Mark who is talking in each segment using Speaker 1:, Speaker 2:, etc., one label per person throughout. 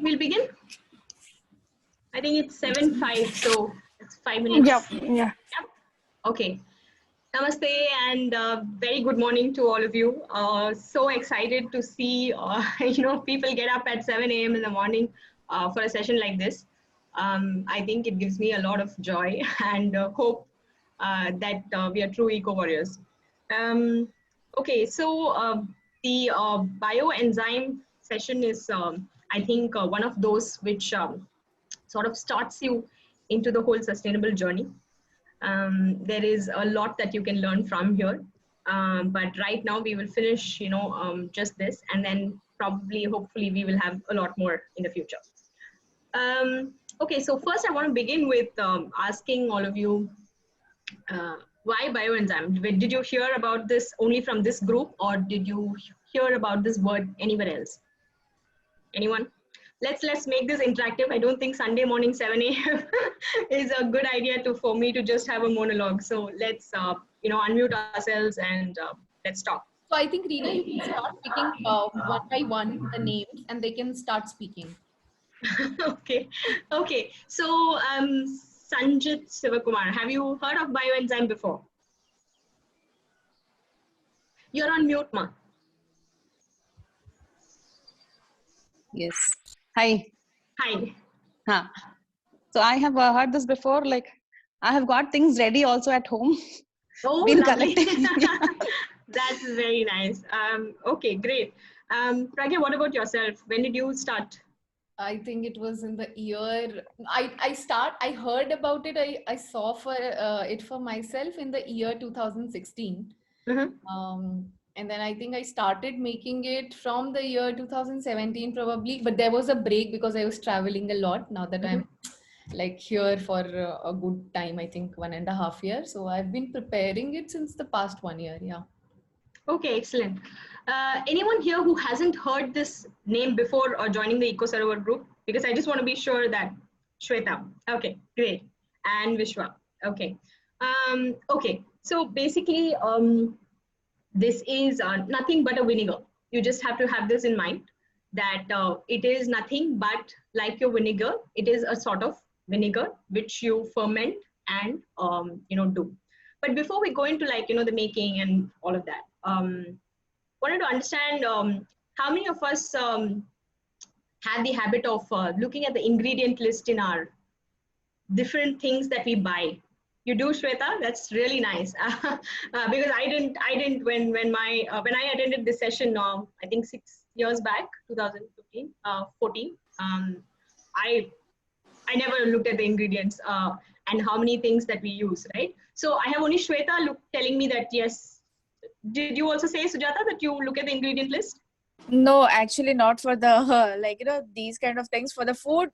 Speaker 1: we'll begin. I think it's 7:05, so it's 5 minutes.
Speaker 2: Yeah.
Speaker 1: Okay. Namaste and very good morning to all of you. So excited to see people get up at 7 a.m. in the morning for a session like this. I think it gives me a lot of joy and hope that we are true eco warriors. Okay, so the bioenzyme session is, I think, one of those which sort of starts you into the whole sustainable journey. There is a lot that you can learn from here. But right now we will finish, just this, and then probably, hopefully, we will have a lot more in the future. Okay, so first I want to begin with asking all of you, why bioenzyme? Did you hear about this only from this group, or did you hear about this word anywhere else? Anyone? Let's make this interactive. I don't think Sunday morning 7 a.m. is a good idea for me to just have a monologue. So let's unmute ourselves and let's talk.
Speaker 3: So I think Reena, you can start picking one by one the names, and they can start speaking.
Speaker 1: Okay. So Sanjit Sivakumar, have you heard of bioenzyme before? You're on mute, ma.
Speaker 2: Yes. Hi.
Speaker 1: Huh.
Speaker 2: So I have heard this before. Like, I have got things ready also at home.
Speaker 1: Oh,
Speaker 2: been
Speaker 1: lovely.
Speaker 2: collecting.
Speaker 1: That's very nice. Okay, great. Pragya, what about yourself? When did you start?
Speaker 3: I think it was in the year I heard about it. I saw for it for myself in the year 2016.
Speaker 1: Mm-hmm.
Speaker 3: And then I think I started making it from the year 2017 probably, but there was a break because I was traveling a lot. Now that I'm like here for a good time, I think 1.5 years. So I've been preparing it since the past 1 year. Yeah.
Speaker 1: Okay, excellent. Anyone here who hasn't heard this name before or joining the EcoServer group? Because I just want to be sure that Shweta. Okay, great. And Vishwa. Okay. Okay. So basically, this is nothing but a vinegar. You just have to have this in mind that it is nothing but like your vinegar. It is a sort of vinegar which you ferment and do. But before we go into the making and all of that, wanted to understand how many of us have the habit of looking at the ingredient list in our different things that we buy. You do, Shweta? That's really nice. Because I didn't when I attended this session, I think 6 years back, 2015, 14. I never looked at the ingredients and how many things that we use, right? So I have only Shweta telling me that yes. Did you also say, Sujata, that you look at the ingredient list?
Speaker 4: No, actually not for the these kind of things. For the food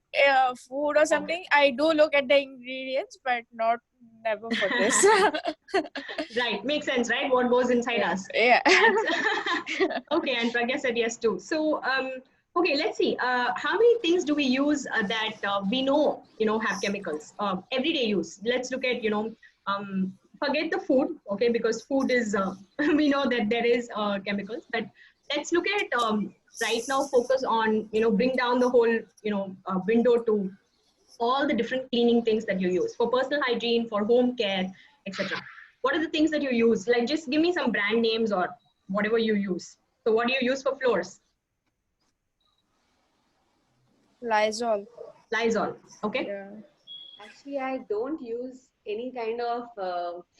Speaker 4: or something, I do look at the ingredients, but never for this.
Speaker 1: Right, makes sense, right? What goes inside us.
Speaker 4: Yeah.
Speaker 1: Okay, and Pragya said yes too. So okay, let's see. How many things do we use that we know have chemicals? Everyday use. Let's look at forget the food, okay, because food is we know that there is chemicals, but let's look at right now, focus on bring down the whole window to all the different cleaning things that you use for personal hygiene, for home care, etc. What are the things that you use? Like, just give me some brand names or whatever you use. So what do you use for floors?
Speaker 4: Lysol.
Speaker 1: Okay.
Speaker 4: Yeah.
Speaker 5: Actually, I don't use any kind of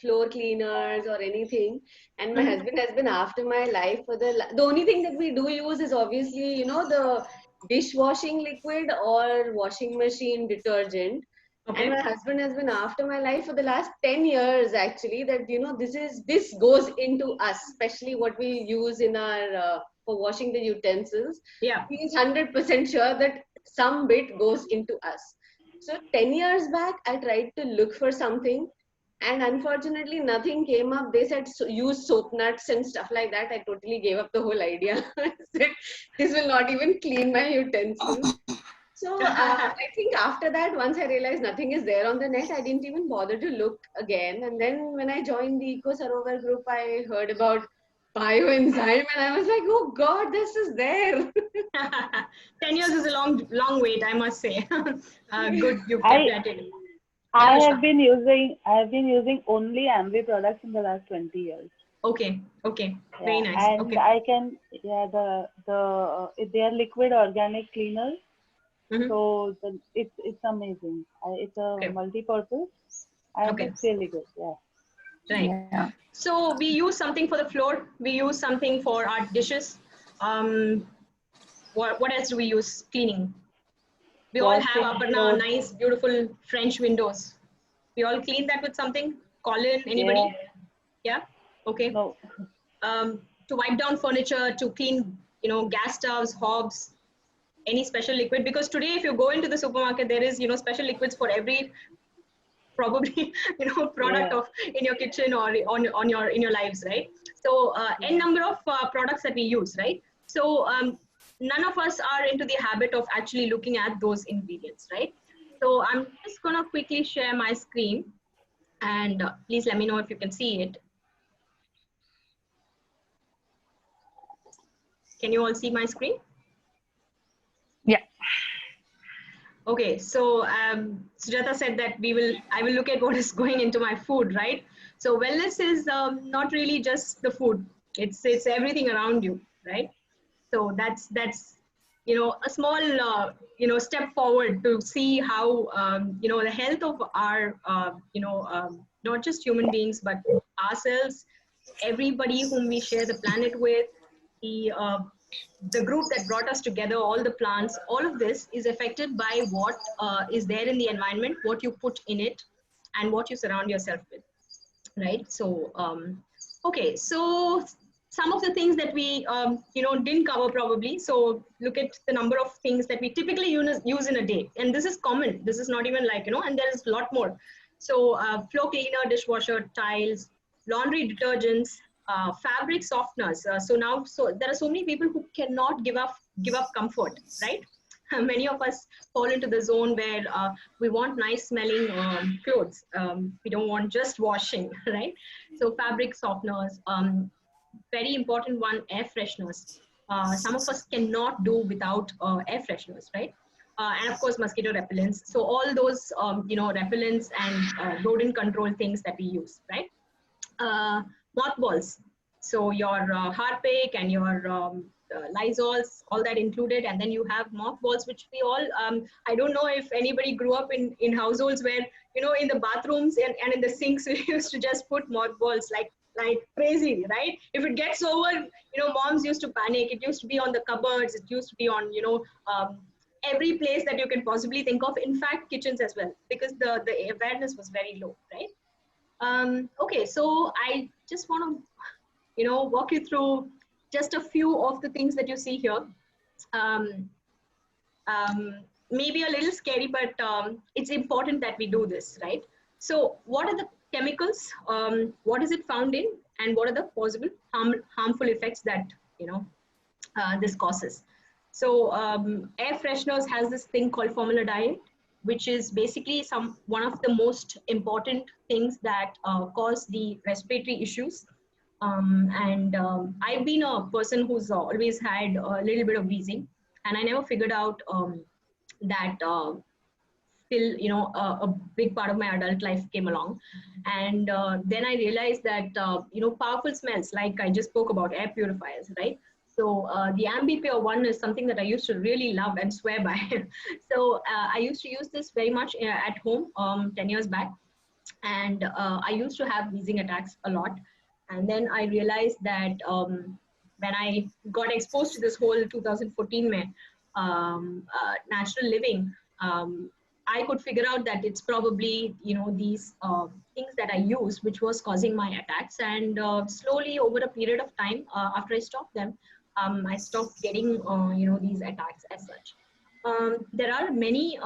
Speaker 5: floor cleaners or anything, and my husband has been after my life for the only thing that we do use is obviously the dishwashing liquid or washing machine detergent.
Speaker 1: Okay.
Speaker 5: And my husband has been after my life for the last 10 years actually, that this goes into us, especially what we use in our for washing the utensils.
Speaker 1: Yeah.
Speaker 5: He is 100% sure that some bit goes into us. So 10 years back, I tried to look for something, and unfortunately nothing came up. They said use soap nuts and stuff like that. I totally gave up the whole idea. I said, this will not even clean my utensils. So I think after that, once I realized nothing is there on the net, I didn't even bother to look again. And then when I joined the EcoSarovar group, I heard about bioenzyme and I was like, oh God, this is there.
Speaker 1: 10 10 years is a long wait, I must say. Good, you've
Speaker 6: I
Speaker 1: kept at it.
Speaker 6: I
Speaker 1: Yeah,
Speaker 6: have been using only Ambi products in the last 20 years.
Speaker 1: okay, okay, very
Speaker 6: Yeah,
Speaker 1: nice.
Speaker 6: and
Speaker 1: Okay.
Speaker 6: I can, yeah, they are liquid organic cleaners,
Speaker 1: Mhm.
Speaker 6: so it's amazing. It's a
Speaker 1: Okay.
Speaker 6: multi-purpose, and
Speaker 1: Okay.
Speaker 6: it's really good. Yeah.
Speaker 1: Right.
Speaker 2: Yeah.
Speaker 1: So we use something for the floor. We use something for our dishes. What else do we use? Cleaning. We all have
Speaker 6: Washing
Speaker 1: Aparna
Speaker 6: clothes.
Speaker 1: nice, beautiful French windows. We all clean that with something. Colin, anybody?
Speaker 6: Yeah.
Speaker 1: Yeah. Okay.
Speaker 6: No.
Speaker 1: To wipe down furniture, to clean, gas stoves, hobs, any special liquid. Because today, if you go into the supermarket, there is, special liquids for every probably product
Speaker 6: Yeah.
Speaker 1: of in your kitchen or on your in your lives, right? So n number of products that we use, right? So none of us are into the habit of actually looking at those ingredients, right? So I'm just going to quickly share my screen, and please let me know if you can see it. Can you all see my screen?
Speaker 2: Yeah.
Speaker 1: Okay, so Sujata said that I will look at what is going into my food, right? So wellness is not really just the food; it's everything around you, right? So that's a small step forward to see how the health of our not just human beings but ourselves, everybody whom we share the planet with, the group that brought us together, all the plants, all of this is affected by what is there in the environment, what you put in it, and what you surround yourself with, right? So, okay, so some of the things that we, didn't cover probably. So look at the number of things that we typically use in a day. And this is common. This is not even like, and there's a lot more. So floor cleaner, dishwasher, tiles, laundry detergents, fabric softeners. So there are so many people who cannot give up comfort, right? Many of us fall into the zone where we want nice smelling clothes. We don't want just washing, right? So fabric softeners, very important one, air fresheners. Some of us cannot do without air fresheners, right? And of course, mosquito repellents. So all those, repellents and rodent control things that we use, right? Mothballs. So your Harpic and your Lysols, all that included, and then you have mothballs, which we all. I don't know if anybody grew up in households where in the bathrooms and in the sinks we used to just put mothballs like crazy, right? If it gets over, moms used to panic. It used to be on the cupboards. It used to be on every place that you can possibly think of. In fact, kitchens as well, because the awareness was very low, right? Okay, so I just want to, walk you through just a few of the things that you see here. Maybe a little scary, but it's important that we do this, right? So what are the chemicals? What is it found in? And what are the possible harmful effects that, this causes? So air fresheners has this thing called formaldehyde, which is basically one of the most important things that cause the respiratory issues. I've been a person who's always had a little bit of wheezing, and I never figured out that till a big part of my adult life came along, and then I realized that powerful smells, like I just spoke about, air purifiers, right? So the AmbiPure one is something that I used to really love and swear by. So I used to use this very much at home 10 years back, and I used to have wheezing attacks a lot. And then I realized that when I got exposed to this whole 2014 natural living, I could figure out that it's probably these things that I used which was causing my attacks. And slowly over a period of time, after I stopped them, I stopped getting these attacks as such. There are many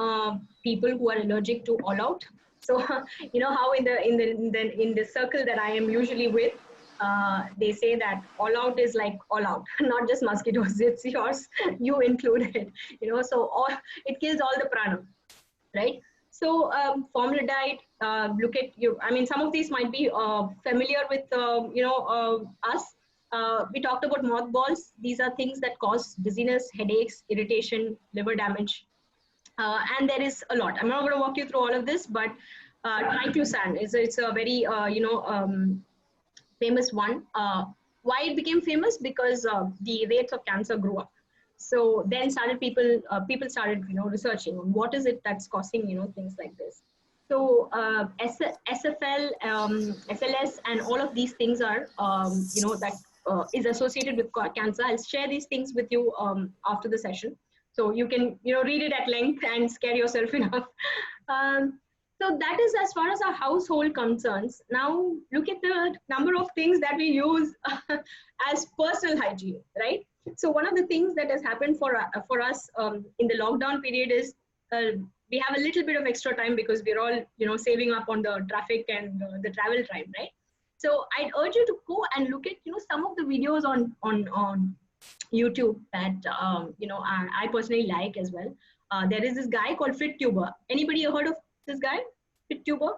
Speaker 1: people who are allergic to all out. So how in the circle that I am usually with, they say that all out is like all out, not just mosquitoes. It's yours, you included. So it kills all the prana, right? So formaldehyde. Look at you. I mean, some of these might be familiar with us. We talked about mothballs. These are things that cause dizziness, headaches, irritation, liver damage. And there is a lot. I'm not going to walk you through all of this, but triclosan it's a very famous one. Why it became famous? Because the rates of cancer grew up. So then started people started researching on what is it that's causing things like this. So SFL, SLS, and all of these things are that is associated with cancer. I'll share these things with you after the session, so you can read it at length and scare yourself enough. So that is as far as our household concerns. Now look at the number of things that we use as personal hygiene, right? So one of the things that has happened for us in the lockdown period is we have a little bit of extra time because we're all saving up on the traffic and the travel time, right? So I'd urge you to go and look at some of the videos on YouTube that I personally like as well. There is this guy called FitTuber. Anybody heard of this guy, FitTuber?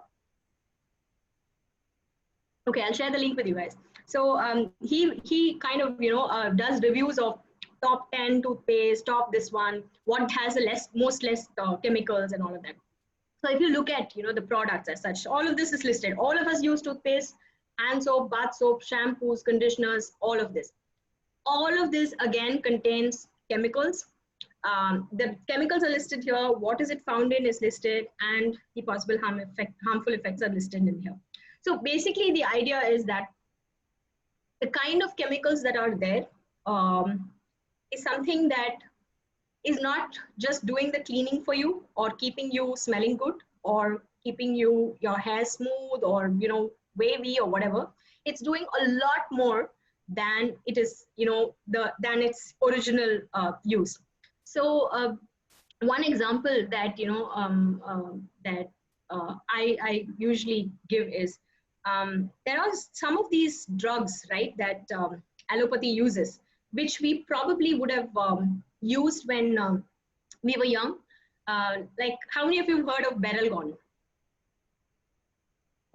Speaker 1: Okay, I'll share the link with you guys. So he kind of does reviews of top 10 toothpaste, top this one, what has the most less chemicals and all of that. So if you look at the products as such, all of this is listed. All of us use toothpaste, hand soap, bath soap, shampoos, conditioners, all of this. All of this again contains chemicals. The chemicals are listed here. What is it found in is listed, and the possible harmful effects are listed in here. So basically, the idea is that the kind of chemicals that are there is something that is not just doing the cleaning for you or keeping you smelling good or keeping your hair smooth or wavy or whatever. It's doing a lot more than it is than its original use. So one example that I usually give is there are some of these drugs, right, that allopathy uses, which we probably would have used when we were young. Like, how many of you have heard of Berelgon?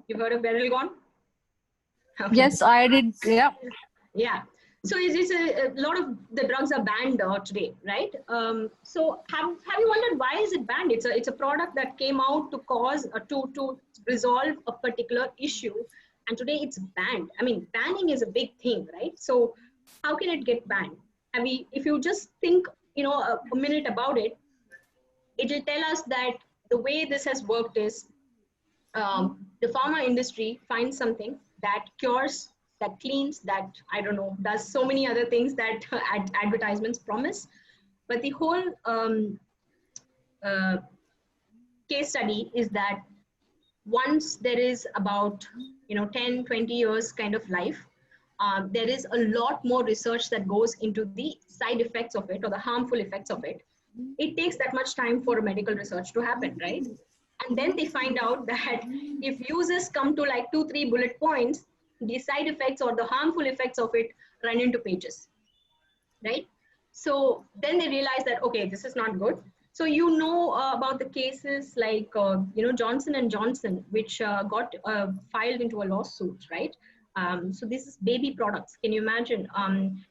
Speaker 1: You've heard of Berelgon? Okay.
Speaker 2: Yes, I did. Yeah.
Speaker 1: Yeah. So it's a lot of the drugs are banned today, right? So have you wondered why is it banned? It's a product that came out to cause to resolve a particular issue, and today it's banned. I mean, banning is a big thing, right? So how can it get banned? I mean, if you just think a minute about it, it will tell us that the way this has worked is the pharma industry finds something that cures, that cleans, that, I don't know, does so many other things that advertisements promise. But the whole case study is that once there is about 10, 20 years kind of life, there is a lot more research that goes into the side effects of it or the harmful effects of it. It takes that much time for medical research to happen, right? And then they find out that if users come to like 2-3 bullet points, the side effects or the harmful effects of it run into pages, right? So then they realize that, okay, this is not good. So about the cases like, Johnson & Johnson, which got filed into a lawsuit, right? So this is baby products. Can you imagine?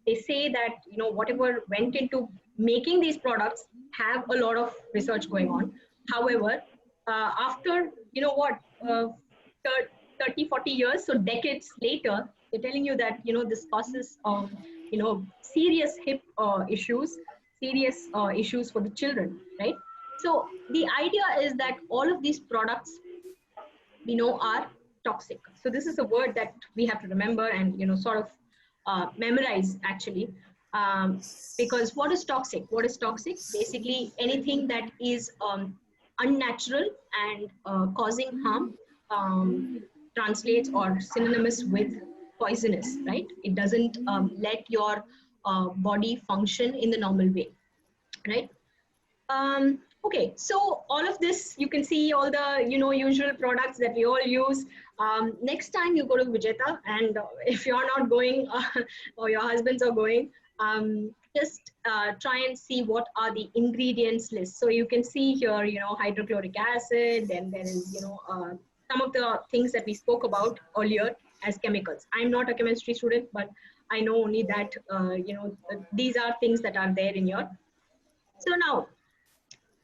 Speaker 1: They say that, whatever went into making these products have a lot of research going on. However, after, 30, 40 years, so decades later, they're telling you that, this causes, serious hip issues, serious issues for the children, right? So the idea is that all of these products, are toxic. So this is a word that we have to remember and, sort of memorize actually. Because what is toxic? What is toxic? Basically, anything that is unnatural and causing harm translates or synonymous with poisonous, right? It doesn't let your body function in the normal way, right? Okay, so all of this, you can see all the usual products that we all use. Next time you go to Vijeta, and if you're not going or your husbands are going, just try and see what are the ingredients list. So you can see here, hydrochloric acid, and there is, some of the things that we spoke about earlier as chemicals. I'm not a chemistry student, but I know only that, these are things that are there in your. So now,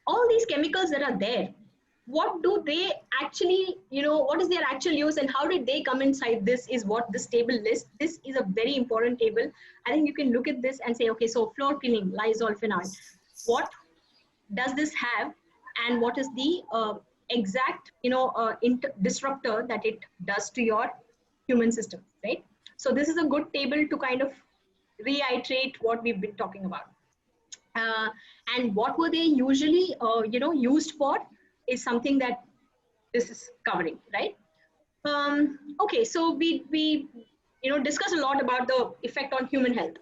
Speaker 1: all these chemicals that are there, what do they actually, what is their actual use and how did they come inside? This is what this table lists. This is a very important table. I think you can look at this and say, okay, so floor cleaning, Lysol, phenol. What does this have, and what is the exact, disruptor that it does to your human system, right? So this is a good table to kind of reiterate what we've been talking about. And what were they usually, used for is something that this is covering, right? Okay, so we discuss a lot about the effect on human health.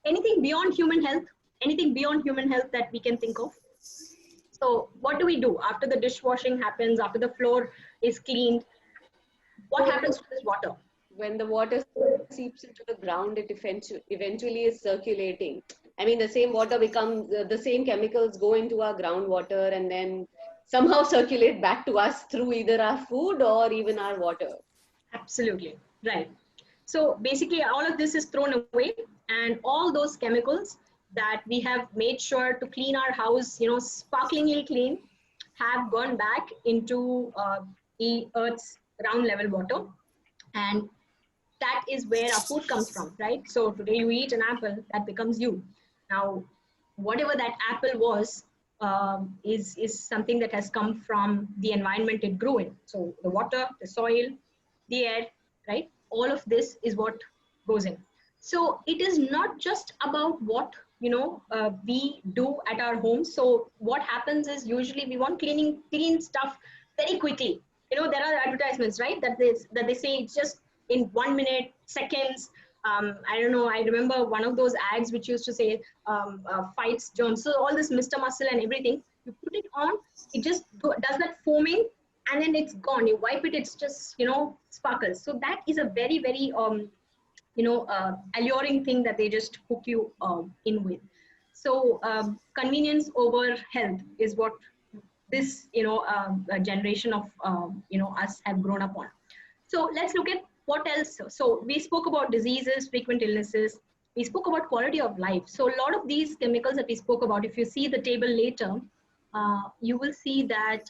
Speaker 1: Anything beyond human health? Anything beyond human health that we can think of? So what do we do after the dishwashing happens, after the floor is cleaned? What happens to this water?
Speaker 5: When the water seeps into the ground, it eventually is circulating. I mean, the same water becomes, the same chemicals go into our groundwater and then somehow circulate back to us through either our food or even our water.
Speaker 1: Absolutely, right. So basically all of this is thrown away, and all those chemicals that we have made sure to clean our house, sparklingly clean, have gone back into the Earth's ground level water. And that is where our food comes from, right? So today you eat an apple, that becomes you. Now, whatever that apple was, is something that has come from the environment it grew in. So the water, the soil, the air, right? All of this is what goes in. So it is not just about what we do at our homes. So what happens is usually we want clean stuff very quickly. There are advertisements, right? That they say it's just in 1 minute, seconds. I don't know. I remember one of those ads which used to say fights germs. So all this Mr. Muscle and everything, you put it on, it just does that foaming, and then it's gone. You wipe it, it's just sparkles. So that is a very, very alluring thing that they just hook you in with. So convenience over health is what this generation of us have grown up on. So let's look at what else. So we spoke about diseases, frequent illnesses. We spoke about quality of life. So a lot of these chemicals that we spoke about, if you see the table later, you will see that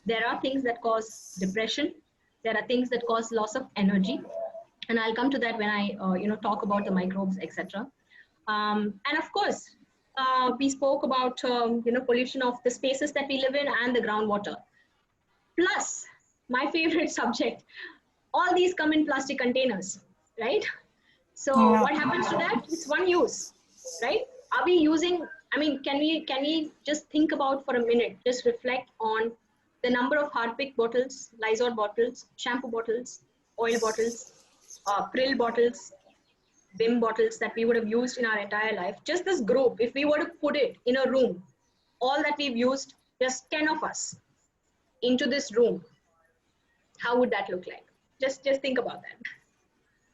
Speaker 1: there are things that cause depression. There are things that cause loss of energy. And I'll come to that when I talk about the microbes, etc. And of course, we spoke about pollution of the spaces that we live in and the groundwater. Plus, my favorite subject, all these come in plastic containers, right? So what happens to that? It's one use, right? Are we using? I mean, can we just think about for a minute? Just reflect on the number of Harpic bottles, Lysol bottles, shampoo bottles, oil bottles, Prill bottles, Vim bottles that we would have used in our entire life. Just this group, if we were to put it in a room, all that we've used, just 10 of us into this room, how would that look like? Just think about that.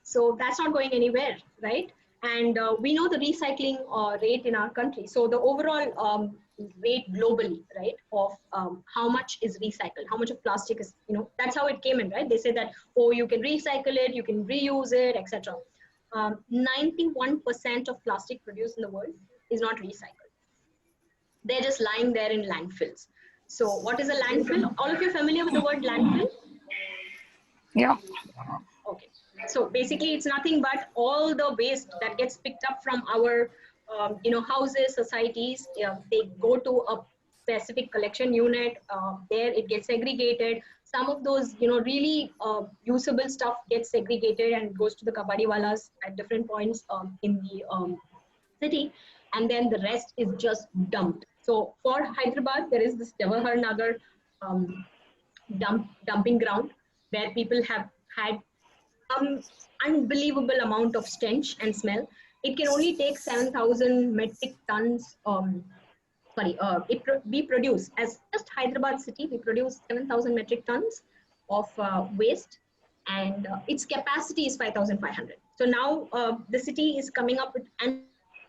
Speaker 1: So that's not going anywhere, right? And we know the recycling rate in our country. So the overall rate globally, right, of how much is recycled, how much of plastic is, that's how it came in, right? They say that, oh, you can recycle it, you can reuse it, etc. 91% of plastic produced in the world is not recycled. They're just lying there in landfills. So what is a landfill? All of you familiar with the word landfill?
Speaker 2: Yeah.
Speaker 1: Okay. So basically it's nothing but all the waste that gets picked up from our houses, societies. They go to a specific collection unit. There it gets segregated. Some of those really usable stuff gets segregated and goes to the kabadiwalas at different points in the city, and then the rest is just dumped. So for Hyderabad, there is this Jawahar Nagar dumping ground where people have had unbelievable amount of stench and smell. It can only take 7,000 metric tons. We produce, as just Hyderabad city, we produce 7,000 metric tons of waste, and its capacity is 5,500. So now the city is coming up with, and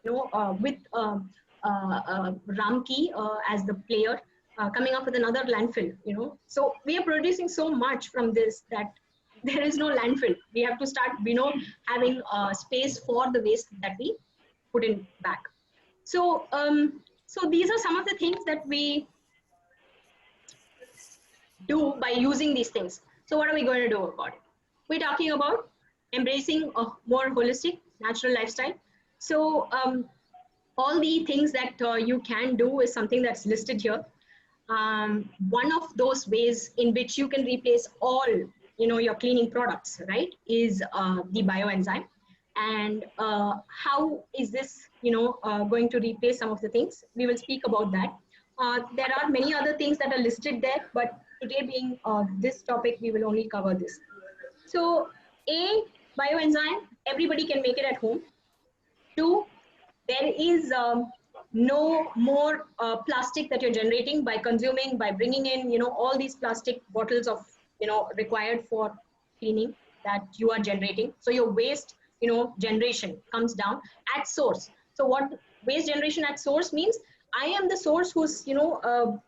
Speaker 1: with Ramki as the player, coming up with another landfill. So we are producing so much from this that there is no landfill. We have to start, having space for the waste that we put in back. So, so these are some of the things that we do by using these things. So what are we going to do about it? We're talking about embracing a more holistic, natural lifestyle. So all the things that you can do is something that's listed here. One of those ways in which you can replace all, your cleaning products, right, is the bioenzyme. And how is this, going to replace some of the things? We will speak about that. There are many other things that are listed there, but today being this topic, we will only cover this. So bioenzyme, everybody can make it at home. 2, there is no more plastic that you're generating by consuming, by bringing in, all these plastic bottles of, required for cleaning that you are generating. So your waste, generation comes down at source. So what waste generation at source means? I am the source who's,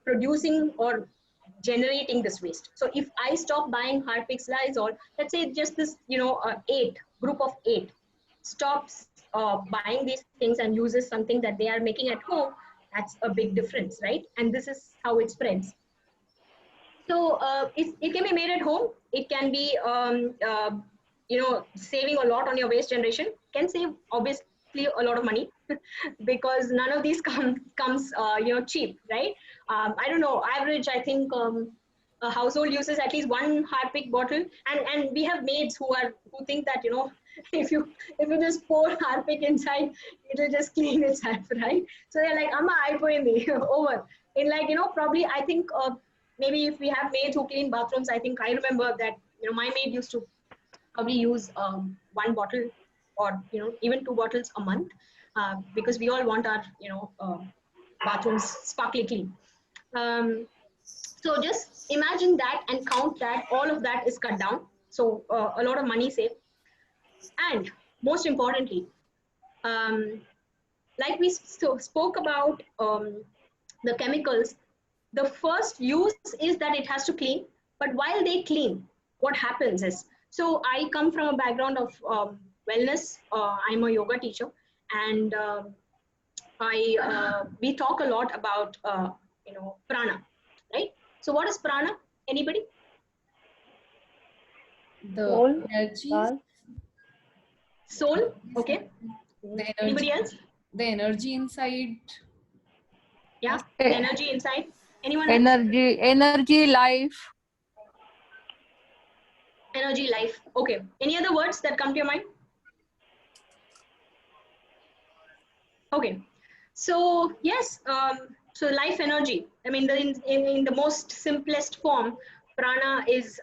Speaker 1: producing or generating this waste. So if I stop buying Harpix, Lysol, let's say just this, group of 8 stops buying these things and uses something that they are making at home, that's a big difference, right? And this is how it spreads. So it can be made at home. It can be, saving a lot on your waste generation. Can save obviously a lot of money because none of these comes cheap, right? I don't know, average, I think a household uses at least 1 Harpic bottle, and we have maids who think that, if you just pour Harpic inside, it'll just clean itself, right? So they're like, Amma, I put in the over. In like, probably, I think maybe if we have maids who clean bathrooms, I think I remember that, my maid used to probably use 1 bottle or, even 2 bottles a month because we all want our, bathrooms sparkly clean. So just imagine that and count that all of that is cut down. So a lot of money saved. And most importantly, like we spoke about the chemicals, the first use is that it has to clean. But while they clean, what happens is, so I come from a background of wellness. I'm a yoga teacher, and we talk a lot about prana, right? So what is prana? Anybody?
Speaker 3: The
Speaker 6: Soul,
Speaker 3: energy,
Speaker 6: Lal.
Speaker 1: Soul, okay.
Speaker 3: the
Speaker 1: Anybody
Speaker 3: energy,
Speaker 1: else?
Speaker 3: the energy inside.
Speaker 1: Yeah, the energy inside. Anyone else?
Speaker 2: Energy, life.
Speaker 1: Energy, life. Okay. Any other words that come to your mind? Okay. So yes, so life energy. I mean, in the most simplest form, prana is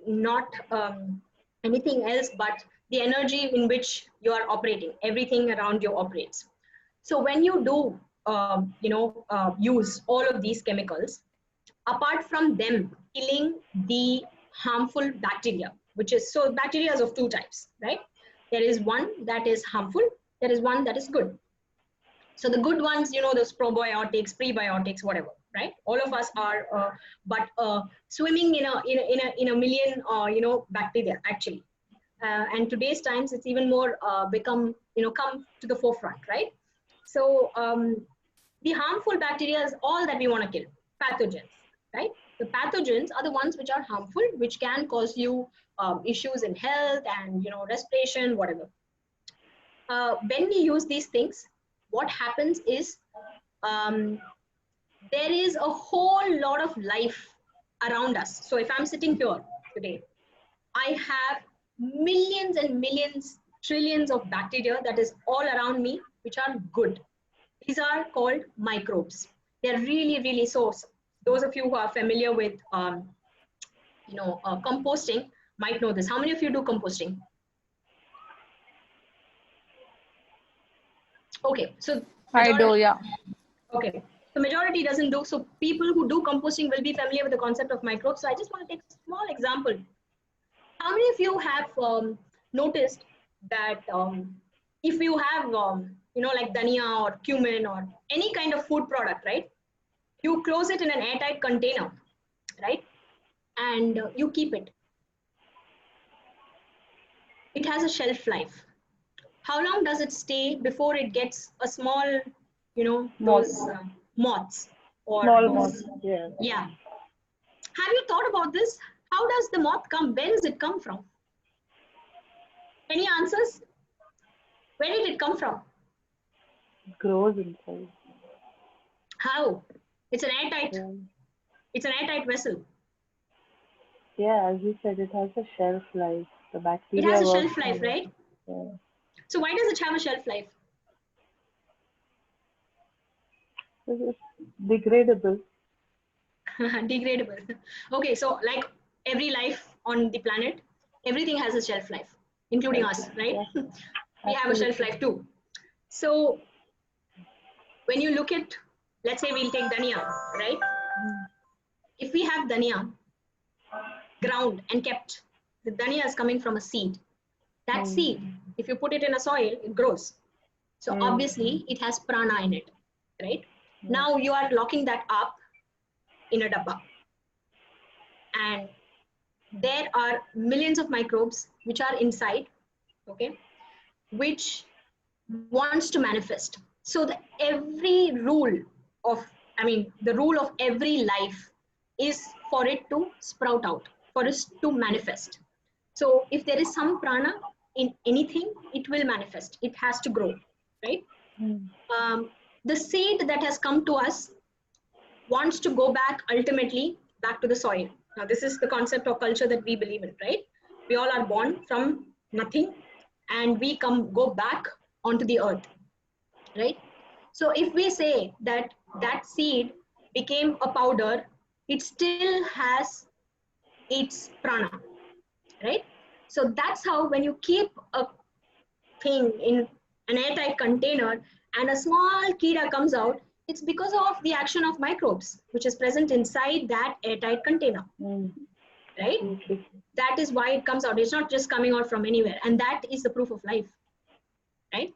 Speaker 1: not anything else but the energy in which you are operating. Everything around you operates. So when you do, use all of these chemicals, apart from them killing the harmful bacteria, which is, so bacteria is of 2 types, right? There is one that is harmful. There is one that is good. So the good ones, those probiotics, prebiotics, whatever, right? All of us are, but swimming in a million, bacteria actually. And today's times, it's even more come to the forefront, right? So the harmful bacteria is all that we want to kill, pathogens, right? The pathogens are the ones which are harmful, which can cause you issues in health and, respiration, whatever. When we use these things, what happens is there is a whole lot of life around us. So if I'm sitting here today, I have millions and millions, trillions of bacteria that is all around me, which are good. These are called microbes. They're really, really so. Those of you who are familiar with, composting might know this. How many of you do composting? Okay, so
Speaker 2: I do, yeah.
Speaker 1: Okay, the majority doesn't do. So people who do composting will be familiar with the concept of microbes. So I just want to take a small example. How many of you have noticed that if you have, like dhania or cumin or any kind of food product, right? You close it in an airtight container, right? And you keep it. it has a shelf life. How long does it stay before it gets a small, those moths or
Speaker 6: Small
Speaker 1: those,
Speaker 6: moths. Yeah.
Speaker 1: yeah. Have you thought about this? How does the moth come? Where does it come from? Any answers? Where did it come from?
Speaker 6: It grows inside.
Speaker 1: How? It's an airtight.
Speaker 6: Yeah.
Speaker 1: It's an airtight vessel.
Speaker 6: Yeah, as you said, it has a shelf life. The
Speaker 1: It
Speaker 6: bacteria
Speaker 1: has a
Speaker 6: works
Speaker 1: shelf life,
Speaker 6: on it.
Speaker 1: right?
Speaker 6: Yeah.
Speaker 1: So why does it have a shelf life?
Speaker 6: It's degradable.
Speaker 1: Degradable. Okay, so like every life on the planet, everything has a shelf life, including us, right?
Speaker 6: Yeah.
Speaker 1: We have a shelf
Speaker 6: Absolutely.
Speaker 1: life too. So when you look at, let's say we'll take dhania, right? If we have dhania ground and kept, the dhania is coming from a seed. That seed, if you put it in a soil, it grows. So obviously it has prana in it, right? Now you are locking that up in a dabba. And there are millions of microbes which are inside, okay, which wants to manifest. So every rule of, the rule of every life is for it to sprout out, for it to manifest. So if there is some prana in anything, it will manifest. It has to grow, right? The seed that has come to us wants to go back ultimately back to the soil. Now, this is the concept of culture that we believe in, right? We all are born from nothing and we go back onto the earth, right? So if we say that that seed became a powder, it still has its prana, right? So that's how when you keep a thing in an airtight container and a small kida comes out, it's because of the action of microbes, which is present inside that airtight container, right? That is why it comes out. It's not just coming out from anywhere. And that is the proof of life, right?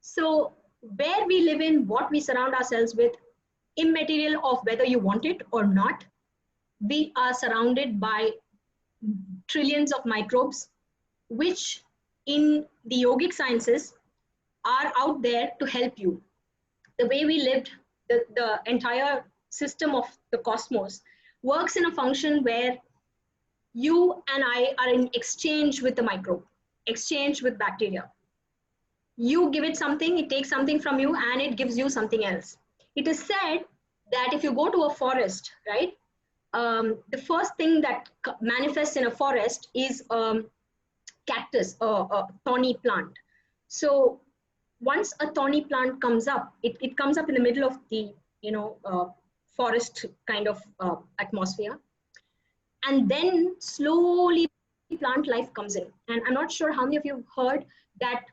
Speaker 1: So where we live in, what we surround ourselves with, immaterial of whether you want it or not, we are surrounded by trillions of microbes, which in the yogic sciences are out there to help you. The way we lived, the entire system of the cosmos works in a function where you and I are in exchange with the microbe, exchange with bacteria. You give it something, it takes something from you, and it gives you something else. It is said that if you go to a forest, right, the first thing that manifests in a forest is cactus, a thorny plant. So once a thorny plant comes up, it comes up in the middle of the forest kind of atmosphere, and then slowly plant life comes in. And I'm not sure how many of you have heard that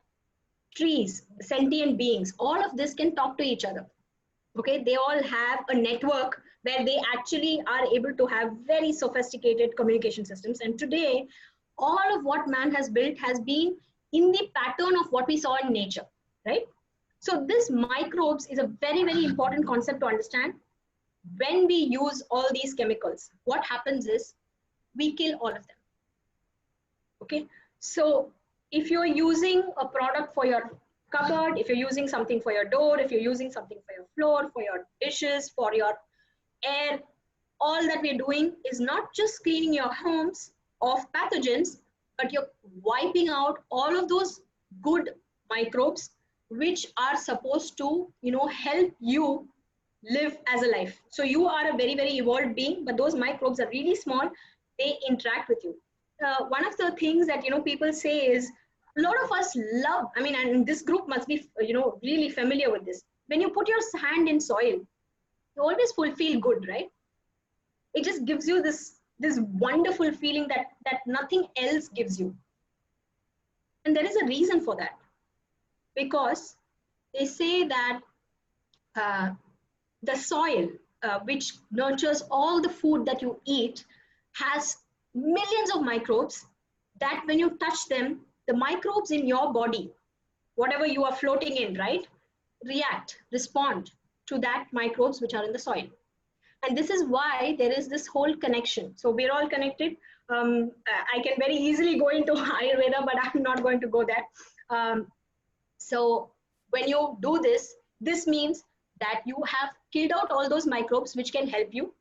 Speaker 1: trees, sentient beings, all of this can talk to each other. Okay, they all have a network where they actually are able to have very sophisticated communication systems. And today, all of what man has built has been in the pattern of what we saw in nature, right? So this microbes is a very, very important concept to understand. When we use all these chemicals, what happens is we kill all of them. Okay, so if you're using a product for your cupboard, if you're using something for your door, if you're using something for your floor, for your dishes, for your air, all that we're doing is not just cleaning your homes of pathogens, but you're wiping out all of those good microbes which are supposed to, help you live as a life. So you are a very, very evolved being, but those microbes are really small. They interact with you. One of the things that people say is, a lot of us love, and this group must be really familiar with this. When you put your hand in soil, you always feel good, right? It just gives you this wonderful feeling that nothing else gives you. And there is a reason for that, because they say that the soil which nurtures all the food that you eat has millions of microbes that when you touch them, the microbes in your body, whatever you are floating in, right, respond to that microbes which are in the soil. And this is why there is this whole connection. So we're all connected. I can very easily go into Ayurveda, but I'm not going to go there. So when you do this, this means that you have killed out all those microbes which can help you.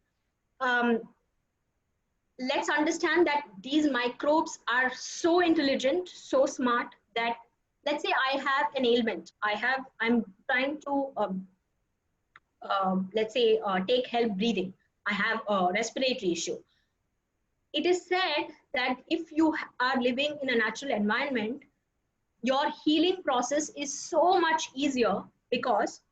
Speaker 1: Let's understand that these microbes are so intelligent, so smart that, let's say I have an ailment. I'm trying to, let's say, take help breathing. I have a respiratory issue. It is said that if you are living in a natural environment, your healing process is so much easier because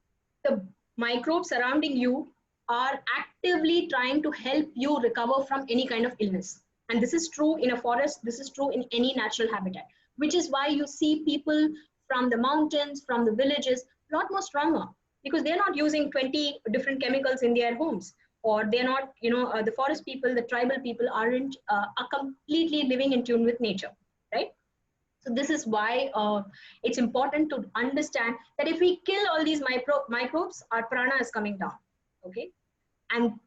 Speaker 1: the microbes surrounding you are actively trying to help you recover from any kind of illness. And this is true in a forest, this is true in any natural habitat, which is why you see people from the mountains, from the villages, a lot more stronger because they're not using 20 different chemicals in their homes, or they're not, the forest people, the tribal people are completely living in tune with nature, right? So this is why it's important to understand that if we kill all these microbes, our prana is coming down, okay? And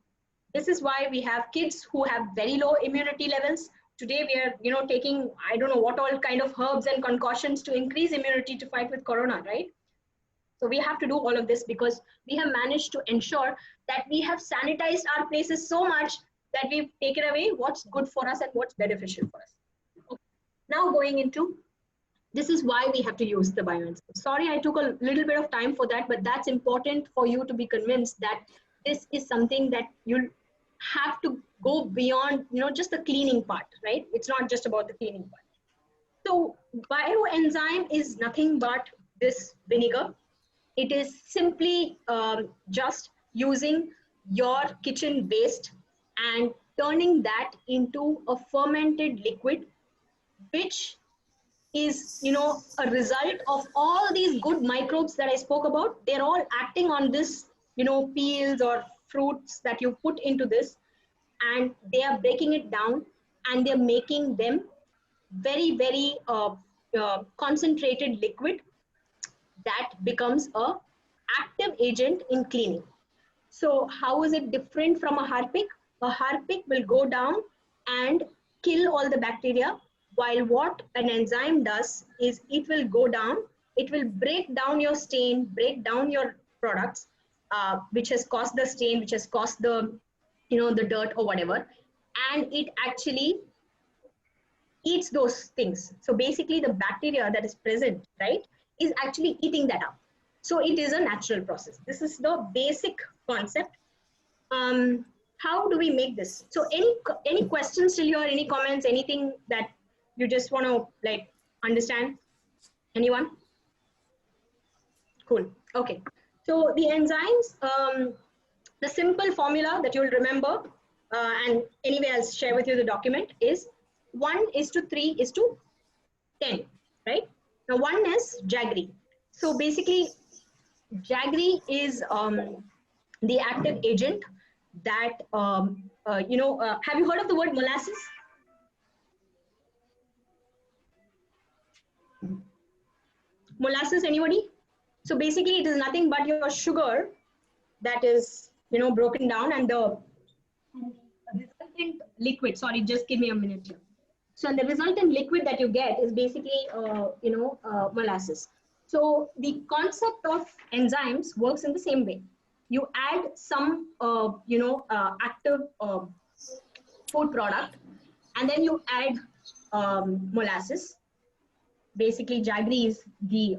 Speaker 1: this is why we have kids who have very low immunity levels. Today we are, taking, I don't know what all kind of herbs and concoctions to increase immunity to fight with corona, right? So we have to do all of this because we have managed to ensure that we have sanitized our places so much that we've taken away what's good for us and what's beneficial for us. Okay. Now going into, this is why we have to use the bioenzymes. Sorry, I took a little bit of time for that, but that's important for you to be convinced that this is something that you'll have to go beyond, just the cleaning part, right? It's not just about the cleaning part. So bioenzyme is nothing but this vinegar. It is simply just using your kitchen waste and turning that into a fermented liquid, which is, a result of all these good microbes that I spoke about. They're all acting on this, peels or fruits that you put into this, and they are breaking it down and they're making them very, very concentrated liquid that becomes a active agent in cleaning. So how is it different from a harpic? A harpic will go down and kill all the bacteria, while what an enzyme does is it will go down, it will break down your stain, break down your products, which has caused the stain, which has caused the, the dirt or whatever, and it actually eats those things. So basically the bacteria that is present, right, is actually eating that up. So it is a natural process. This is the basic concept. How do we make this? So any questions till here, any comments, anything that you just want to understand? Anyone? Cool. Okay. So the enzymes, the simple formula that you'll remember, and anyway, I'll share with you the document, is 1:3:10, right? Now 1 is jaggery. So basically, jaggery is the active agent that, have you heard of the word molasses? Molasses, anybody? So basically it is nothing but your sugar that is, broken down, and the resultant liquid, sorry, just give me a minute here. So the resultant liquid that you get is basically, molasses. So the concept of enzymes works in the same way. You add some, active food product, and then you add molasses. Basically, jaggery is the,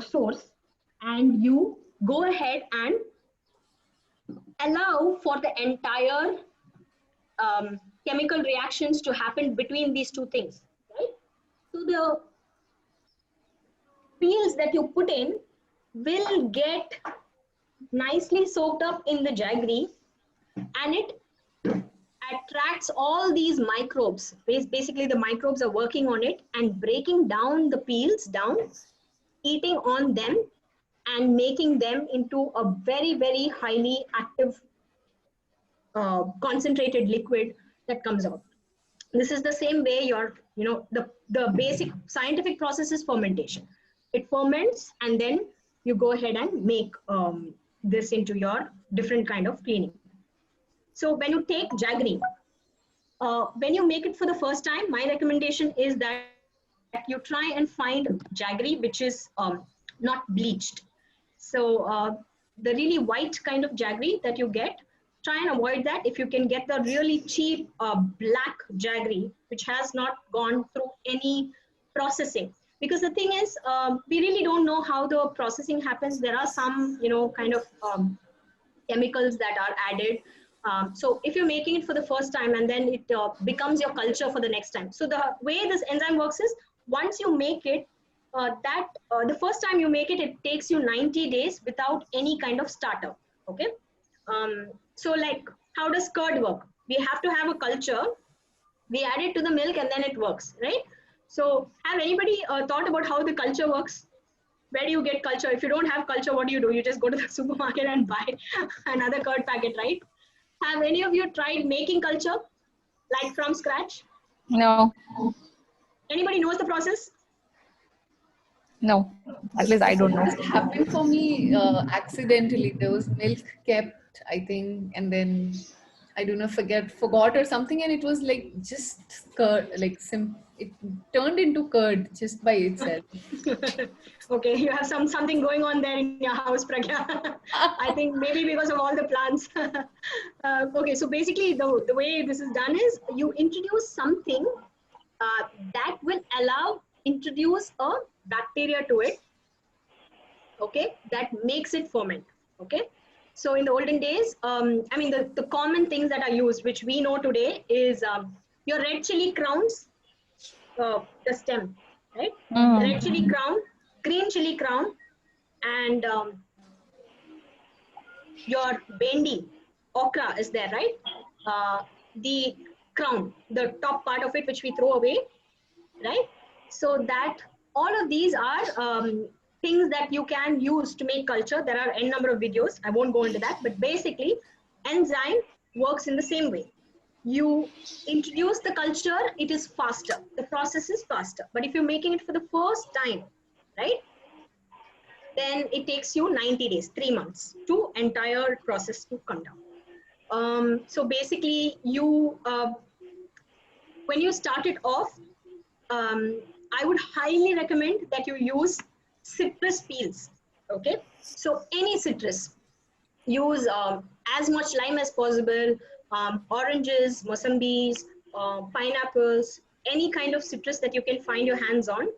Speaker 1: source, and you go ahead and allow for the entire chemical reactions to happen between these two things, right? So the peels that you put in will get nicely soaked up in the jaggery, and it attracts all these microbes. Basically, the microbes are working on it and breaking down the peels down, eating on them, and making them into a very, very highly active concentrated liquid that comes out. This is the same way the basic scientific process is fermentation. It ferments, and then you go ahead and make this into your different kind of cleaning. So when you take jaggery, when you make it for the first time, my recommendation is that you try and find jaggery which is not bleached. So the really white kind of jaggery that you get, try and avoid that. If you can get the really cheap black jaggery, which has not gone through any processing. Because the thing is, we really don't know how the processing happens. There are some, kind of chemicals that are added. So if you're making it for the first time and then it becomes your culture for the next time. So the way this enzyme works is, once you make it, the first time you make it, it takes you 90 days without any kind of starter. Okay. So like, how does curd work? We have to have a culture. We add it to the milk and then it works, right? So have anybody thought about how the culture works? Where do you get culture? If you don't have culture, what do? You just go to the supermarket and buy another curd packet, right? Have any of you tried making culture, like from scratch?
Speaker 2: No,
Speaker 1: Anybody knows the process?
Speaker 2: no. At least I don't know.
Speaker 3: It happened for me accidentally. There was milk kept, I think, and then I don't know, forgot or something, and it was like just curd, like it turned into curd just by itself.
Speaker 1: Okay, you have something going on there in your house, Pragya. I think maybe because of all the plants. Okay, so basically the way this is done is, you introduce something that will introduce a bacteria to it, okay, that makes it ferment, okay. So in the olden days, I mean, the common things that are used, which we know today, is your red chili crowns, the stem, right? Red chili crown, green chili crown, and your bendi, okra is there, right? The crown, the top part of it, which we throw away, right? So that all of these are things that you can use to make culture. There are n number of videos. I won't go into that, but basically, enzyme works in the same way. You introduce the culture, it is faster. The process is faster. But if you're making it for the first time, right, then it takes you 90 days, 3 months to entire process to come down. So basically, you when you start it off, I would highly recommend that you use citrus peels. Okay, so any citrus, use as much lime as possible, oranges, mosambis, pineapples, any kind of citrus that you can find your hands on.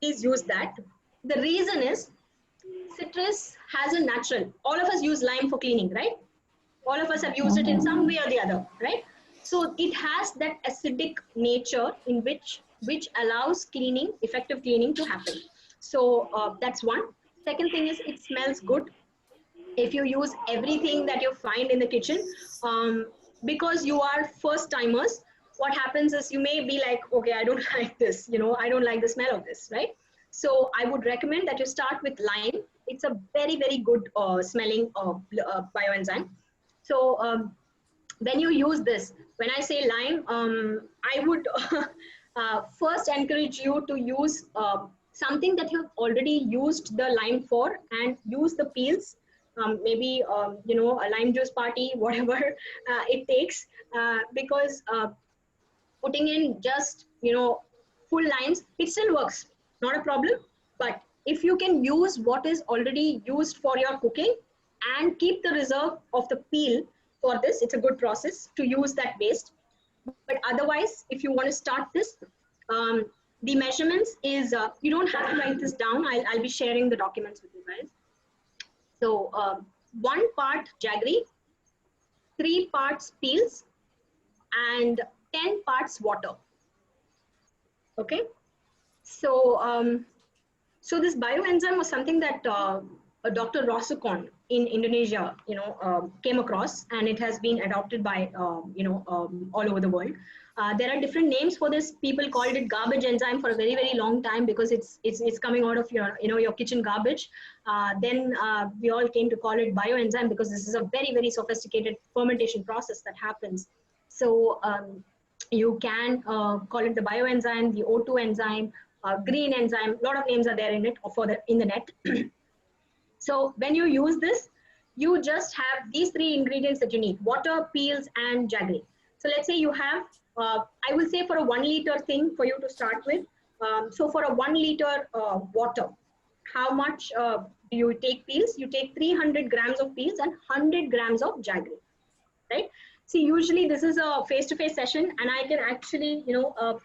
Speaker 1: Please use that. The reason is, citrus has a natural, all of us use lime for cleaning, right? All of us have used it in some way or the other, right? So it has that acidic nature in which allows cleaning, effective cleaning to happen. So that's one. Second thing is, it smells good. If you use everything that you find in the kitchen, because you are first timers, what happens is, you may be like, okay, I don't like this, I don't like the smell of this, right? So I would recommend that you start with lime. It's a very, very good smelling bioenzyme. So when you use this, when I say lime, I would first encourage you to use something that you've already used the lime for, and use the peels. Maybe a lime juice party, whatever it takes, because putting in just full limes, it still works, not a problem. But if you can use what is already used for your cooking and keep the reserve of the peel for this, it's a good process to use that waste. But otherwise, if you want to start this, the measurements is, you don't have to write this down. I'll be sharing the documents with you guys. So 1 part jaggery, 3 parts peels, and 10 parts water. Okay. So so this bioenzyme was something that Dr. Rosukon in Indonesia, came across, and it has been adopted by all over the world. There are different names for this. People called it garbage enzyme for a very, very long time, because it's coming out of your kitchen garbage. Then we all came to call it bioenzyme, because this is a very, very sophisticated fermentation process that happens. So you can call it the bioenzyme, the O2 enzyme, green enzyme. A lot of names are there in it in the net. So when you use this, you just have these three ingredients that you need: water, peels, and jaggery. So let's say you have, I will say for a 1 liter thing for you to start with. So for a 1 liter water, how much do you take peels? You take 300 grams of peels and 100 grams of jaggery, right? See, usually this is a face-to-face session, and I can actually,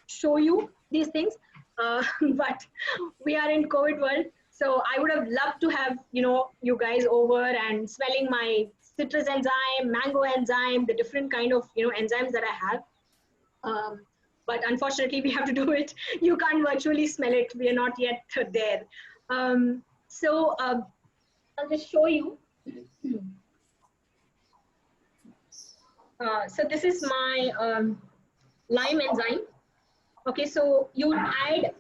Speaker 1: show you these things. But we are in COVID world, so I would have loved to have, you guys over and smelling my citrus enzyme, mango enzyme, the different kind of, enzymes that I have. But unfortunately, we have to do it. You can't virtually smell it. We are not yet there. So I'll just show you. So this is my lime enzyme. Okay, so you add,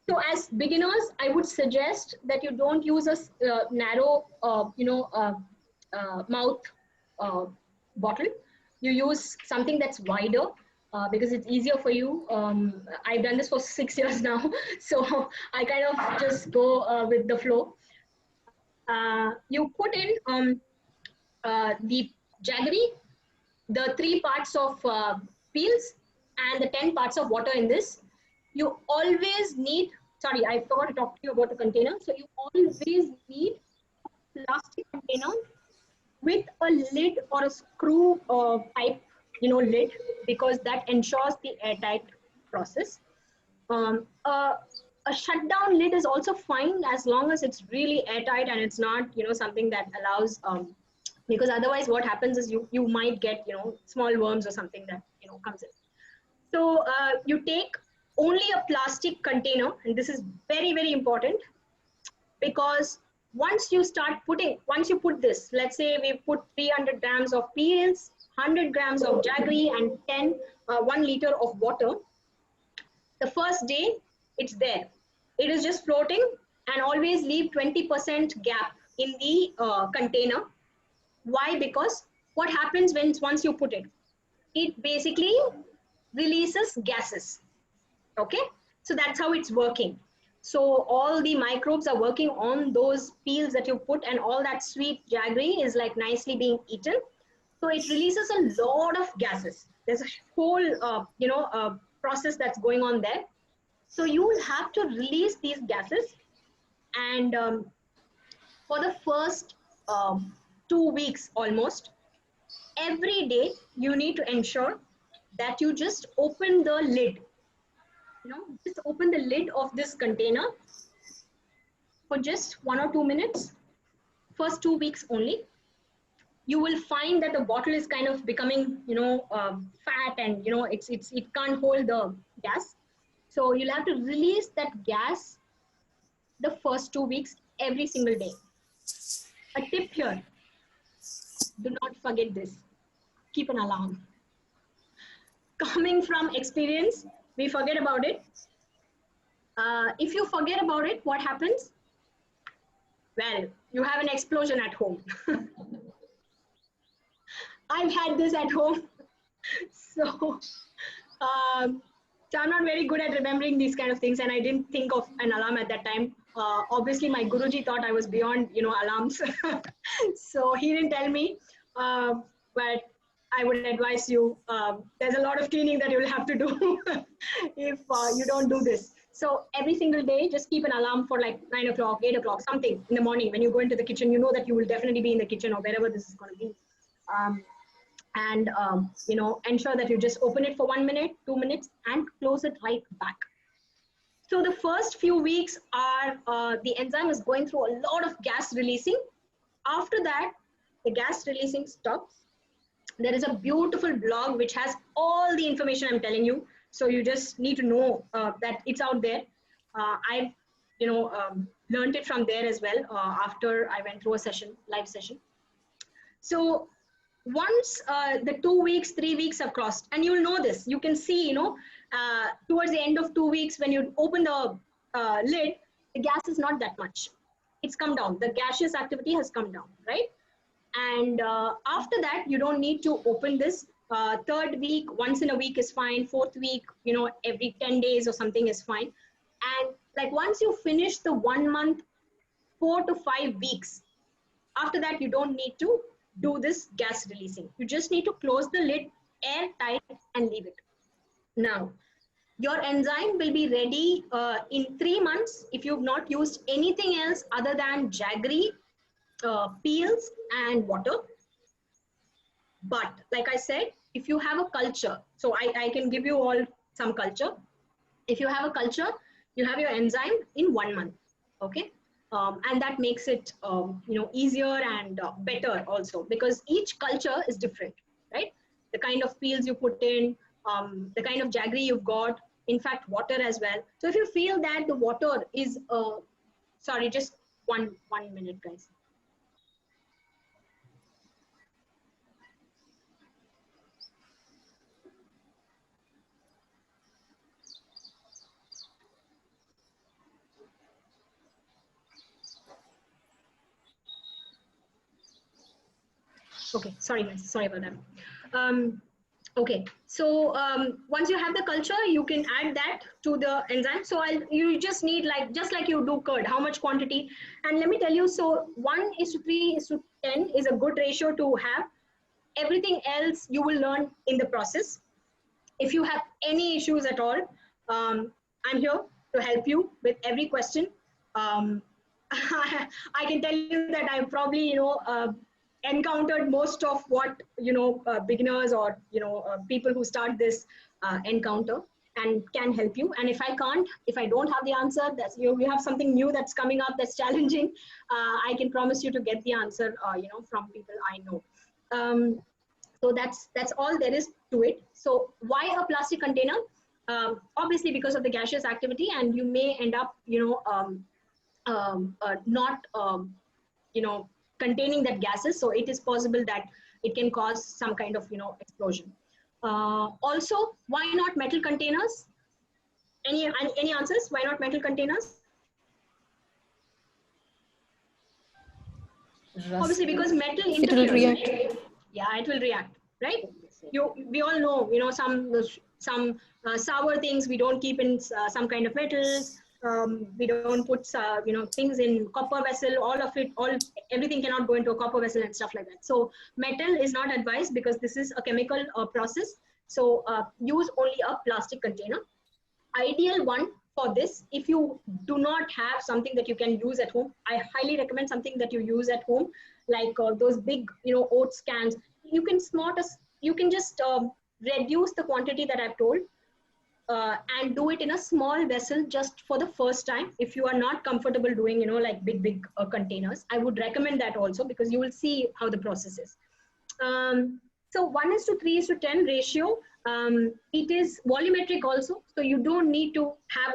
Speaker 1: so as beginners, I would suggest that you don't use a narrow, mouth bottle. You use something that's wider because it's easier for you. I've done this for 6 years now, so I kind of just go with the flow. You put in the jaggery, the 3 parts of peels, and the 10 parts of water in this. You always need, sorry, I forgot to talk to you about the container. So you always need a plastic container with a lid or a screw pipe, lid, because that ensures the airtight process. A shutdown lid is also fine as long as it's really airtight and it's not, something that allows, because otherwise what happens is you might get, small worms or something that, comes in. So you take only a plastic container, and this is very, very important, because once you put this, let's say we put 300 grams of peels, 100 grams of jaggery, and 1 liter of water. The first day, it's there. It is just floating, and always leave 20% gap in the container. Why? Because what happens once you put it? It basically releases gases. Okay, so that's how it's working. So all the microbes are working on those peels that you put, and all that sweet jaggery is like nicely being eaten. So it releases a lot of gases. There's a whole, process that's going on there. So you will have to release these gases, and for the first 2 weeks almost, every day you need to ensure that you just open the lid. Just open the lid of this container for just 1 or 2 minutes. First 2 weeks only. You will find that the bottle is kind of becoming, fat, and it can't hold the gas. So you'll have to release that gas the first 2 weeks every single day. A tip here: do not forget this. Keep an alarm. Coming from experience, we forget about it. If you forget about it, what happens? Well, you have an explosion at home. I've had this at home. So I'm not very good at remembering these kind of things, and I didn't think of an alarm at that time. Obviously, my Guruji thought I was beyond, alarms. So he didn't tell me, but I would advise you, there's a lot of cleaning that you'll have to do if you don't do this. So every single day, just keep an alarm for like 9 o'clock, 8 o'clock, something in the morning. When you go into the kitchen, you know that you will definitely be in the kitchen or wherever this is going to be. Ensure that you just open it for 1 minute, 2 minutes, and close it right back. So the first few weeks are, the enzyme is going through a lot of gas releasing. After that, the gas releasing stops. There is a beautiful blog which has all the information I'm telling you. So you just need to know that it's out there. I've, learned it from there as well after I went through a live session. So once the 2 weeks, 3 weeks have crossed, and you'll know this, you can see, towards the end of 2 weeks, when you open the lid, the gas is not that much. It's come down. The gaseous activity has come down, right? And after that, you don't need to open this. Third week, once in a week is fine. Fourth week, every 10 days or something is fine. And like once you finish the 1 month, 4 to 5 weeks, After that, you don't need to do this gas releasing. You just need to close the lid airtight and leave it. Now, your enzyme will be ready in 3 months if you've not used anything else other than jaggery, peels, and water. But like I said, if you have a culture, so I can give you all some culture. If you have a culture, you have your enzyme in 1 month, okay? And that makes it easier and better also, because each culture is different, right? The kind of peels you put in, the kind of jaggery you've got, in fact, water as well. So if you feel that the water is, sorry, just one minute, guys. Okay, sorry guys, sorry about that. Okay, so once you have the culture, you can add that to the enzyme. So you just need, like, just like you do curd, how much quantity? And let me tell you, so 1:3:10 is a good ratio to have. Everything else you will learn in the process. If you have any issues at all, I'm here to help you with every question. I can tell you that I've probably, encountered most of what beginners or people who start this encounter, and can help you. And if I don't have the answer, that's you have something new that's coming up that's challenging, I can promise you to get the answer from people I know. So that's all there is to it. So why a plastic container? Obviously because of the gaseous activity, and you may end up not containing that gases, so it is possible that it can cause some kind of explosion. Also, why not metal containers? Any answers? Why not metal containers? Obviously because metal interferes.
Speaker 3: It will react.
Speaker 1: Yeah, it will react, right? We all know some sour things we don't keep in some kind of metals. We don't put things in copper vessel. Everything cannot go into a copper vessel and stuff like that. So metal is not advised because this is a chemical process. So use only a plastic container. Ideal one for this, if you do not have something that you can use at home, I highly recommend something that you use at home, like those big oats cans. You can just reduce the quantity that I've told. And do it in a small vessel just for the first time. If you are not comfortable doing, like big containers, I would recommend that also, because you will see how the process is. So 1:3:10 ratio, it is volumetric also. So you don't need to have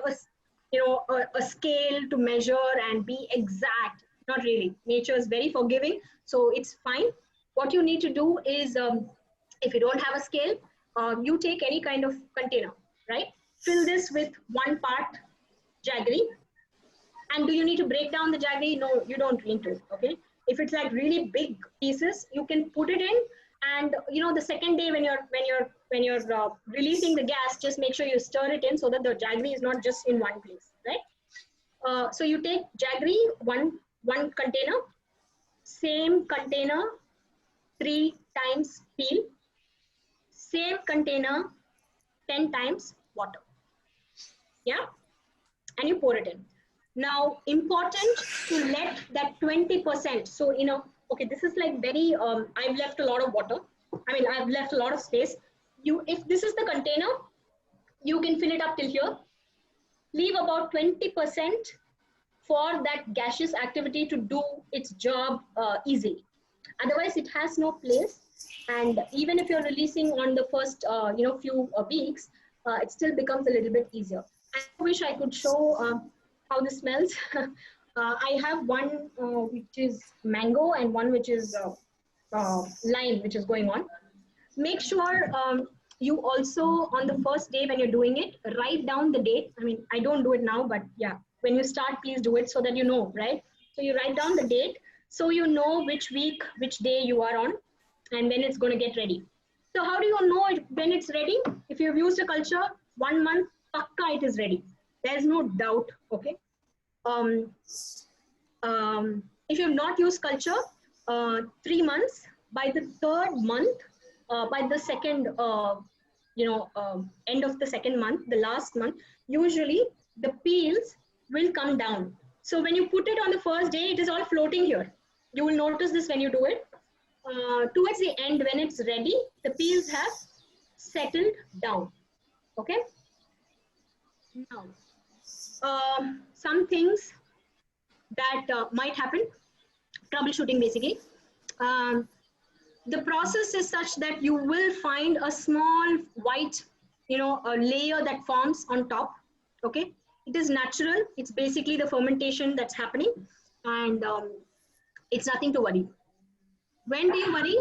Speaker 1: a scale to measure and be exact. Not really. Nature is very forgiving, so it's fine. What you need to do is, if you don't have a scale, you take any kind of container, right? Fill this with 1 part jaggery. And do you need to break down the jaggery? No, you don't need to, okay? If it's like really big pieces, you can put it in, and the second day when you're releasing the gas, just make sure you stir it in so that the jaggery is not just in one place, right? So you take jaggery, one container, same container, 3 times peel, same container, 10 times water. Yeah, and you pour it in. Now, important to let that 20%. So okay, this is like very. I've left a lot of water. I've left a lot of space. If this is the container, you can fill it up till here. Leave about 20% for that gaseous activity to do its job easily. Otherwise, it has no place. And even if you're releasing on the first, few weeks, it still becomes a little bit easier. I wish I could show how this smells. I have one which is mango and one which is lime, which is going on. Make sure you also, on the first day when you're doing it, write down the date. I don't do it now, but yeah, when you start, please do it so that you know, right? So you write down the date so you know which week, which day you are on, and when it's going to get ready. So how do you know when it's ready? If you've used a culture, 1 month, pakka it is ready. There's no doubt, okay? If you've not used culture, 3 months. By the third month, by the second, end of the second month, the last month, usually the peels will come down. So when you put it on the first day, it is all floating here. You will notice this when you do it. Towards the end, when it's ready, the peels have settled down. Okay. Now, some things that might happen, troubleshooting basically. The process is such that you will find a small white, a layer that forms on top. Okay, it is natural. It's basically the fermentation that's happening, and it's nothing to worry. When do you worry?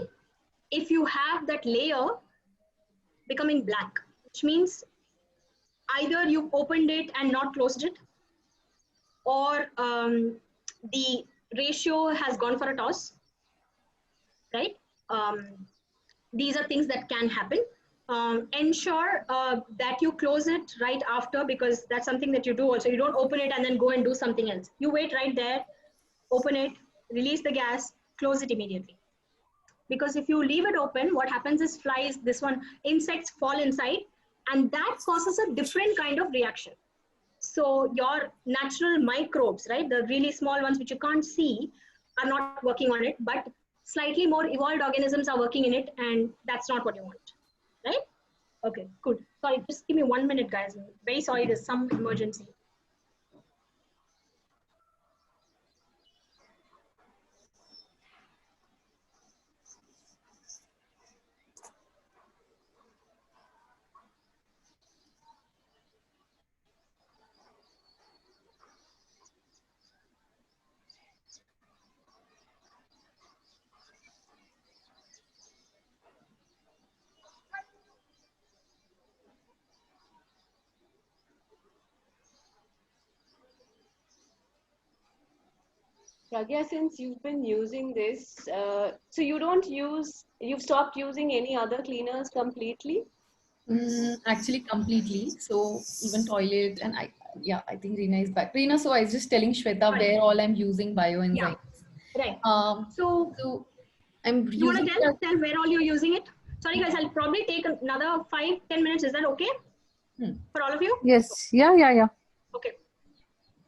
Speaker 1: If you have that layer becoming black, which means either you opened it and not closed it, or the ratio has gone for a toss, right? These are things that can happen. Ensure that you close it right after, because that's something that you do also. You don't open it and then go and do something else. You wait right there, open it, release the gas, close it immediately. Because if you leave it open, what happens is flies, insects fall inside, and that causes a different kind of reaction. So your natural microbes, right, the really small ones which you can't see, are not working on it, but slightly more evolved organisms are working in it, and that's not what you want, right? Okay, good. Sorry, just give me 1 minute, guys. I'm very sorry, there's some emergency.
Speaker 5: Pragya, since you've been using this, so you've stopped using any other cleaners completely?
Speaker 3: Actually, completely. So even toilet and I think Reena is back. Reena, so I was just telling Shweta
Speaker 1: Right.
Speaker 3: where all I'm using bioenzymes.
Speaker 1: Yeah, right.
Speaker 3: So I'm
Speaker 1: You want
Speaker 3: using
Speaker 1: to tell where all you're using it? Sorry, guys, I'll probably take another 5-10 minutes. Is that okay for all of you?
Speaker 2: Yes. Yeah.
Speaker 1: Okay.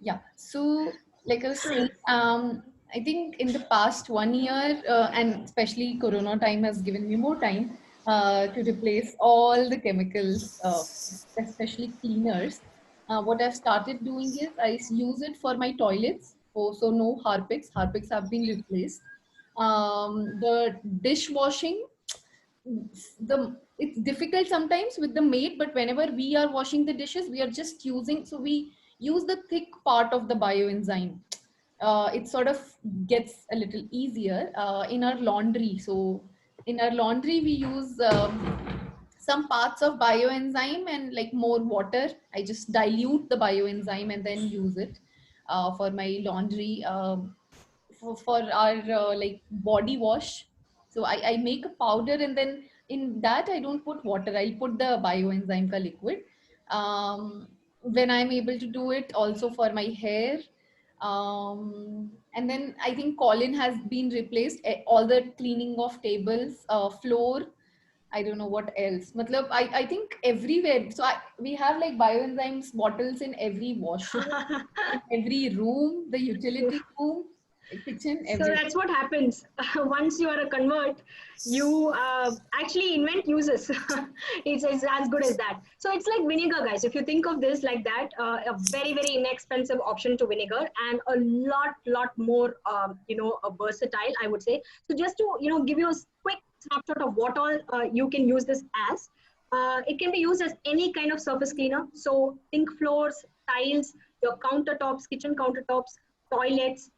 Speaker 3: Yeah. So, like I was saying, I think in the past 1 year, and especially Corona time has given me more time to replace all the chemicals, especially cleaners. What I've started doing is I use it for my toilets. So no Harpix. Harpix have been replaced. The dishwashing, it's difficult sometimes with the maid, but whenever we are washing the dishes, we are just using, so we use the thick part of the bioenzyme. It sort of gets a little easier in our laundry. So in our laundry we use some parts of bioenzyme and like more water. I just dilute the bioenzyme and then use it for my laundry. For our like body wash, so I make a powder, and then in that I don't put water, I'll put the bioenzyme ka liquid when I'm able to do it. Also for my hair, and then I think Colin has been replaced, all the cleaning of tables, floor. I don't know what else. Matlab, I think everywhere. So we have like bioenzymes bottles in every washroom, in every room, the utility room, kitchen,
Speaker 1: So
Speaker 3: everywhere.
Speaker 1: that's what happens. Once you are a convert, you actually invent uses. It's as good as that. So it's like vinegar, guys. If you think of this like that, a very, very inexpensive option to vinegar, and a lot more, versatile, I would say. So just to, give you a quick snapshot of what all you can use this as. It can be used as any kind of surface cleaner. So think floors, tiles, your countertops, kitchen countertops, toilets,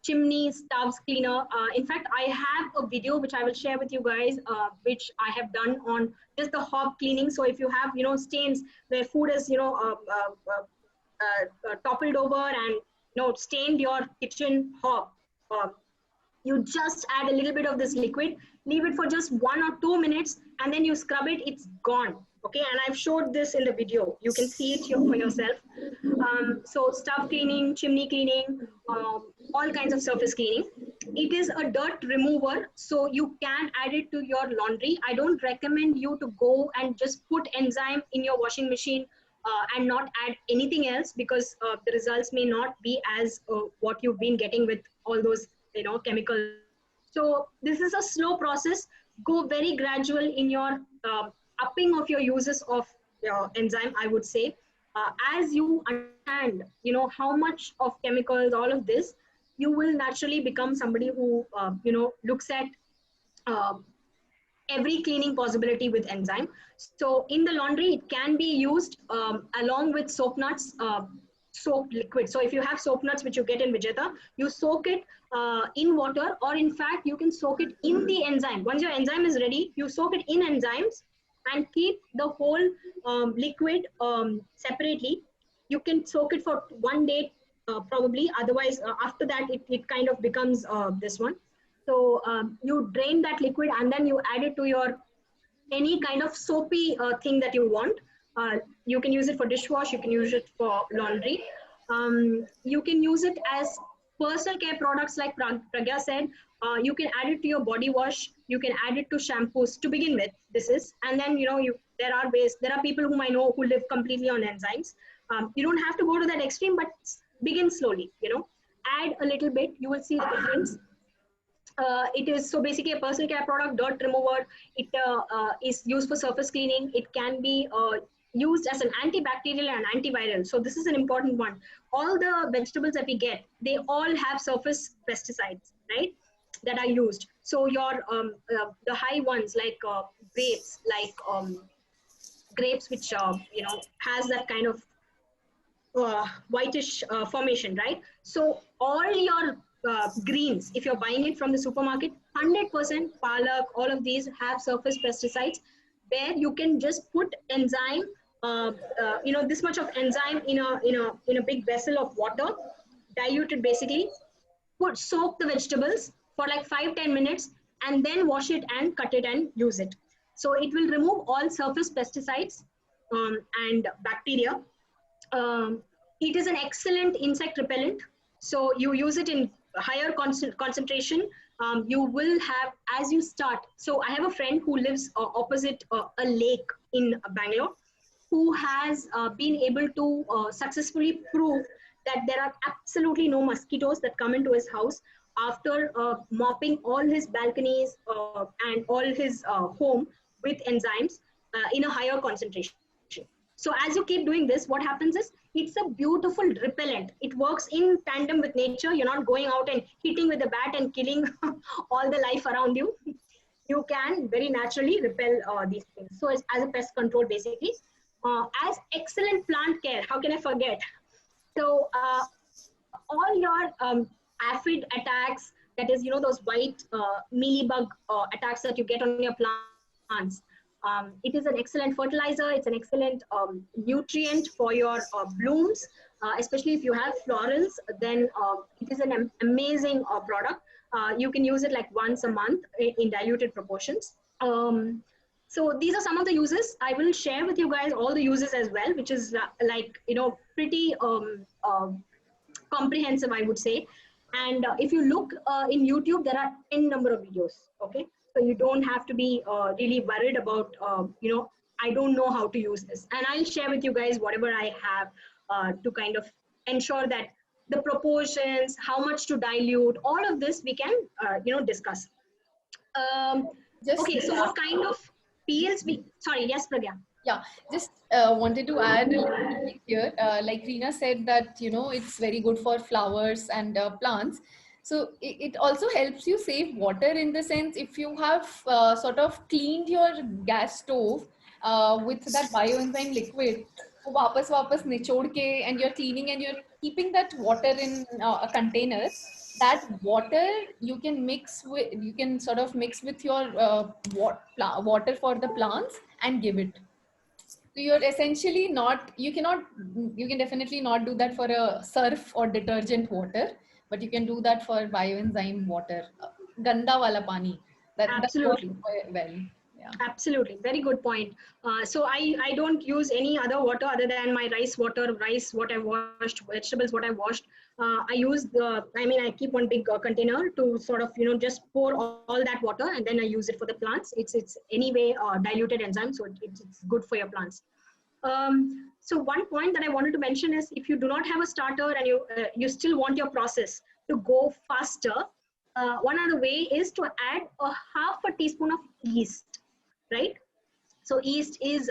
Speaker 1: chimneys, stove cleaner. In fact, I have a video which I will share with you guys, which I have done on just the hob cleaning. So if you have, stains where food is, toppled over and, stained your kitchen hob, You just add a little bit of this liquid, leave it for just 1 or 2 minutes, and then you scrub it, it's gone. Okay, and I've showed this in the video. You can see it here for yourself. So stuff cleaning, chimney cleaning, all kinds of surface cleaning. It is a dirt remover, so you can add it to your laundry. I don't recommend you to go and just put enzyme in your washing machine and not add anything else, because the results may not be as what you've been getting with all those chemicals. So this is a slow process. Go very gradual in your upping of your uses of enzyme, I would say. As you understand, how much of chemicals, all of this, you will naturally become somebody who, looks at every cleaning possibility with enzyme. So in the laundry, it can be used along with soap nuts, soap liquid. So if you have soap nuts, which you get in Vijeta, you soak it in water, or in fact, you can soak it in the enzyme. Once your enzyme is ready, you soak it in enzymes and keep the whole liquid separately. You can soak it for 1 day, probably. Otherwise, after that, it kind of becomes this one. So you drain that liquid and then you add it to your any kind of soapy thing that you want. You can use it for dishwash, you can use it for laundry. You can use it as personal care products, like Pragya said. You can add it to your body wash, you can add it to shampoos to begin with. This is, and then there are ways. There are people whom I know who live completely on enzymes. You don't have to go to that extreme, but begin slowly. Add a little bit, you will see the difference. It is so basically a personal care product, dirt remover. It is used for surface cleaning. It can be used as an antibacterial and antiviral. So this is an important one. All the vegetables that we get, they all have surface pesticides, right, that are used. So your the high ones like grapes, grapes which has that kind of whitish formation, right? So all your greens, if you're buying it from the supermarket, 100% palak, all of these have surface pesticides, where you can just put enzyme, this much of enzyme in a big vessel of water, diluted basically, soak the vegetables for like 5-10 minutes, and then wash it and cut it and use it. So it will remove all surface pesticides and bacteria. It is an excellent insect repellent. So you use it in higher concentration. You will have, as you start. So I have a friend who lives opposite a lake in Bangalore, who has been able to successfully prove that there are absolutely no mosquitoes that come into his house after mopping all his balconies and all his home with enzymes in a higher concentration. So as you keep doing this, what happens is, it's a beautiful repellent. It works in tandem with nature. You're not going out and hitting with a bat and killing all the life around you. You can very naturally repel these things. So as a pest control, basically. As excellent plant care, how can I forget? So all your aphid attacks, that is, those white mealybug attacks that you get on your plants. It is an excellent fertilizer. It's an excellent nutrient for your blooms, especially if you have florals. Then it is an amazing product. You can use it like once a month in diluted proportions. So these are some of the uses. I will share with you guys all the uses as well, which is pretty comprehensive, I would say. And if you look in YouTube, there are n number of videos. Okay. So you don't have to be really worried about, I don't know how to use this. And I'll share with you guys whatever I have to kind of ensure that the proportions, how much to dilute, all of this we can, discuss. Okay, so what kind of peels sorry, yes, Pragya.
Speaker 3: Yeah, just wanted to add a little bit here. Like Reena said that, it's very good for flowers and plants. So it also helps you save water, in the sense, if you have sort of cleaned your gas stove with that bioenzyme liquid, wapas nichod ke, and you're cleaning and you're keeping that water in a container, that water you can sort of mix with your water for the plants and give it. So you're essentially you can definitely not do that for a surf or detergent water, but you can do that for bioenzyme water. ganda wala pani. That
Speaker 1: Absolutely.
Speaker 3: works well. Yeah.
Speaker 1: Absolutely, very good point. So I don't use any other water other than my rice water, rice what I washed, vegetables what I washed. I use I keep one big container to sort of just pour all that water, and then I use it for the plants. It's anyway diluted enzyme, so it's good for your plants. So one point that I wanted to mention is, if you do not have a starter and you still want your process to go faster, one other way is to add a half a teaspoon of yeast, right? So yeast is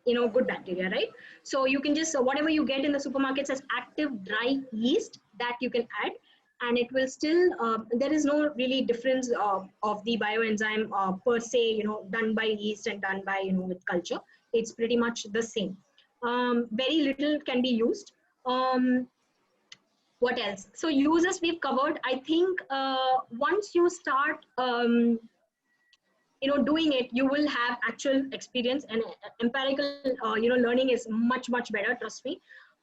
Speaker 1: good bacteria, right? So you can just whatever you get in the supermarkets as active dry yeast, that you can add, and it will still there is no really difference of the bioenzyme per se, done by yeast and done by with culture. It's pretty much the same. Very little can be used. What else? So users we've covered. I think once you start doing it, you will have actual experience, and empirical learning is much better, trust me.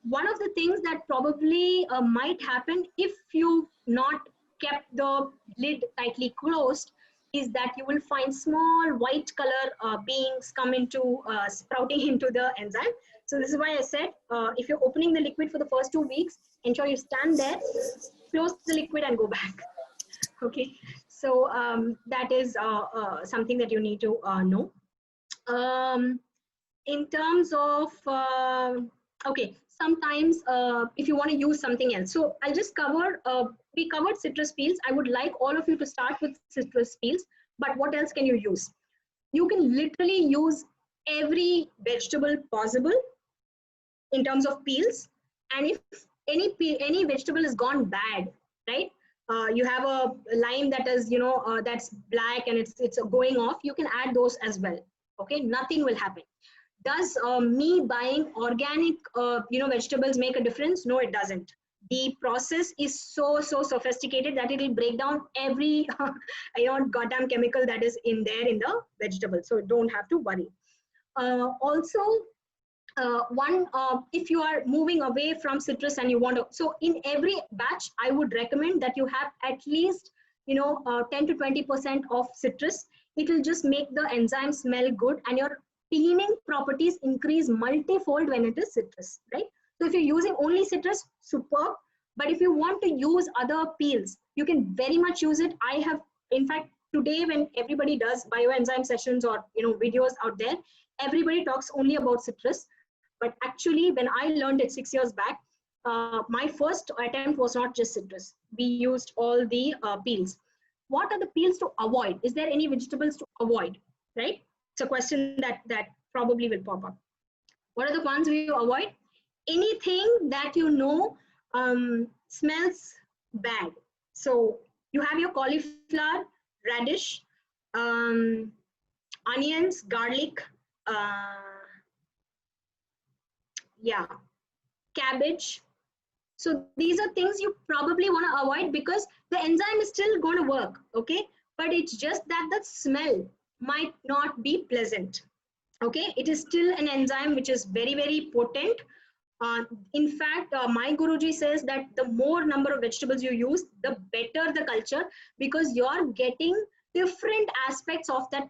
Speaker 1: One of the things that probably might happen if you not kept the lid tightly closed is that you will find small white color beings come into sprouting into the enzyme. So this is why I said, if you're opening the liquid for the first 2 weeks, ensure you stand there, close the liquid and go back. Okay, so that is something that you need to know. In terms of, okay, sometimes if you want to use something else. So I'll just cover, we covered citrus peels. I would like all of you to start with citrus peels, but what else can you use? You can literally use every vegetable possible in terms of peels. And if any vegetable is gone bad, right? You have a lime that is, that's black and it's going off, you can add those as well. Okay, nothing will happen. Does me buying organic, vegetables make a difference? No, it doesn't. The process is so sophisticated that it will break down every, goddamn chemical that is in there in the vegetable. So don't have to worry. Also, if you are moving away from citrus and you want to, so in every batch, I would recommend that you have at least, 10 to 20% of citrus. It will just make the enzyme smell good, and your cleaning properties increase multifold when it is citrus, right? So if you're using only citrus, superb. But if you want to use other peels, you can very much use it. I have, in fact, today when everybody does bioenzyme sessions or videos out there, everybody talks only about citrus. But actually, when I learned it 6 years back, my first attempt was not just citrus. We used all the peels. What are the peels to avoid? Is there any vegetables to avoid, right? It's a question that probably will pop up. What are the ones we avoid? Anything that smells bad. So you have your cauliflower, radish, onions, garlic, cabbage. So these are things you probably want to avoid because the enzyme is still going to work, okay? But it's just that the smell might not be pleasant, okay? It is still an enzyme which is very potent. In fact, my Guruji says that the more number of vegetables you use, the better the culture, because you're getting different aspects of that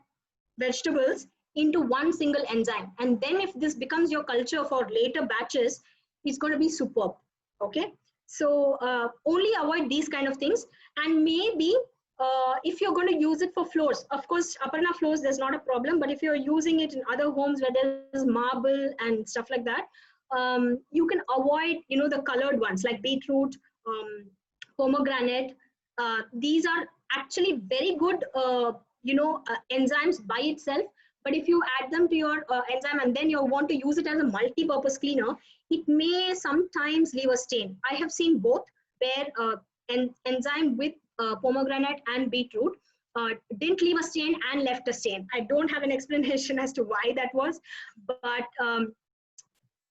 Speaker 1: vegetables into one single enzyme. And then if this becomes your culture for later batches, it's going to be superb. Okay, so only avoid these kind of things. And maybe if you're going to use it for floors, of course, Aparna floors, there's not a problem. But if you're using it in other homes where there's marble and stuff like that, you can avoid, the colored ones like beetroot, pomegranate. These are actually very good, enzymes by itself. But if you add them to your enzyme and then you want to use it as a multi-purpose cleaner, it may sometimes leave a stain. I have seen both where an enzyme with pomegranate and beetroot didn't leave a stain and left a stain. I don't have an explanation as to why that was, but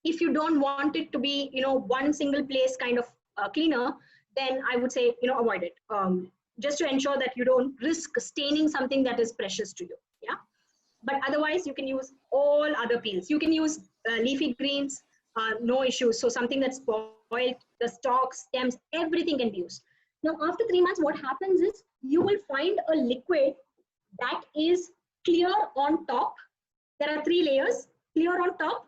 Speaker 1: if you don't want it to be, one single place kind of cleaner, then I would say, avoid it, just to ensure that you don't risk staining something that is precious to you. Yeah. But otherwise, you can use all other peels. You can use leafy greens, no issues. So something that's boiled, the stalks, stems, everything can be used. Now, after 3 months, what happens is you will find a liquid that is clear on top. There are 3 layers: clear on top,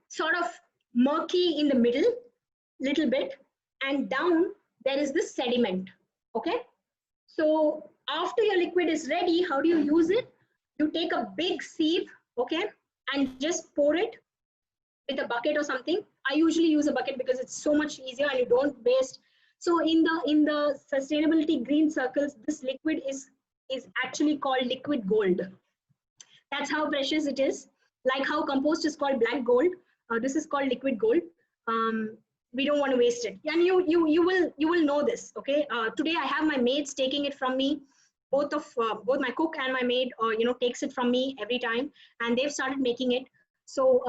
Speaker 1: sort of murky in the middle, little bit, and down there is the sediment. Okay, so after your liquid is ready, how do you use it? You take a big sieve, okay, and just pour it with a bucket or something. I usually use a bucket because it's so much easier and you don't waste. So in the sustainability green circles, this liquid is actually called liquid gold. That's how precious it is. Like how compost is called black gold, this is called liquid gold. We don't want to waste it, and you will know this. Okay, today I have my maids taking it from me. Both my cook and my maid, takes it from me every time, and they've started making it. So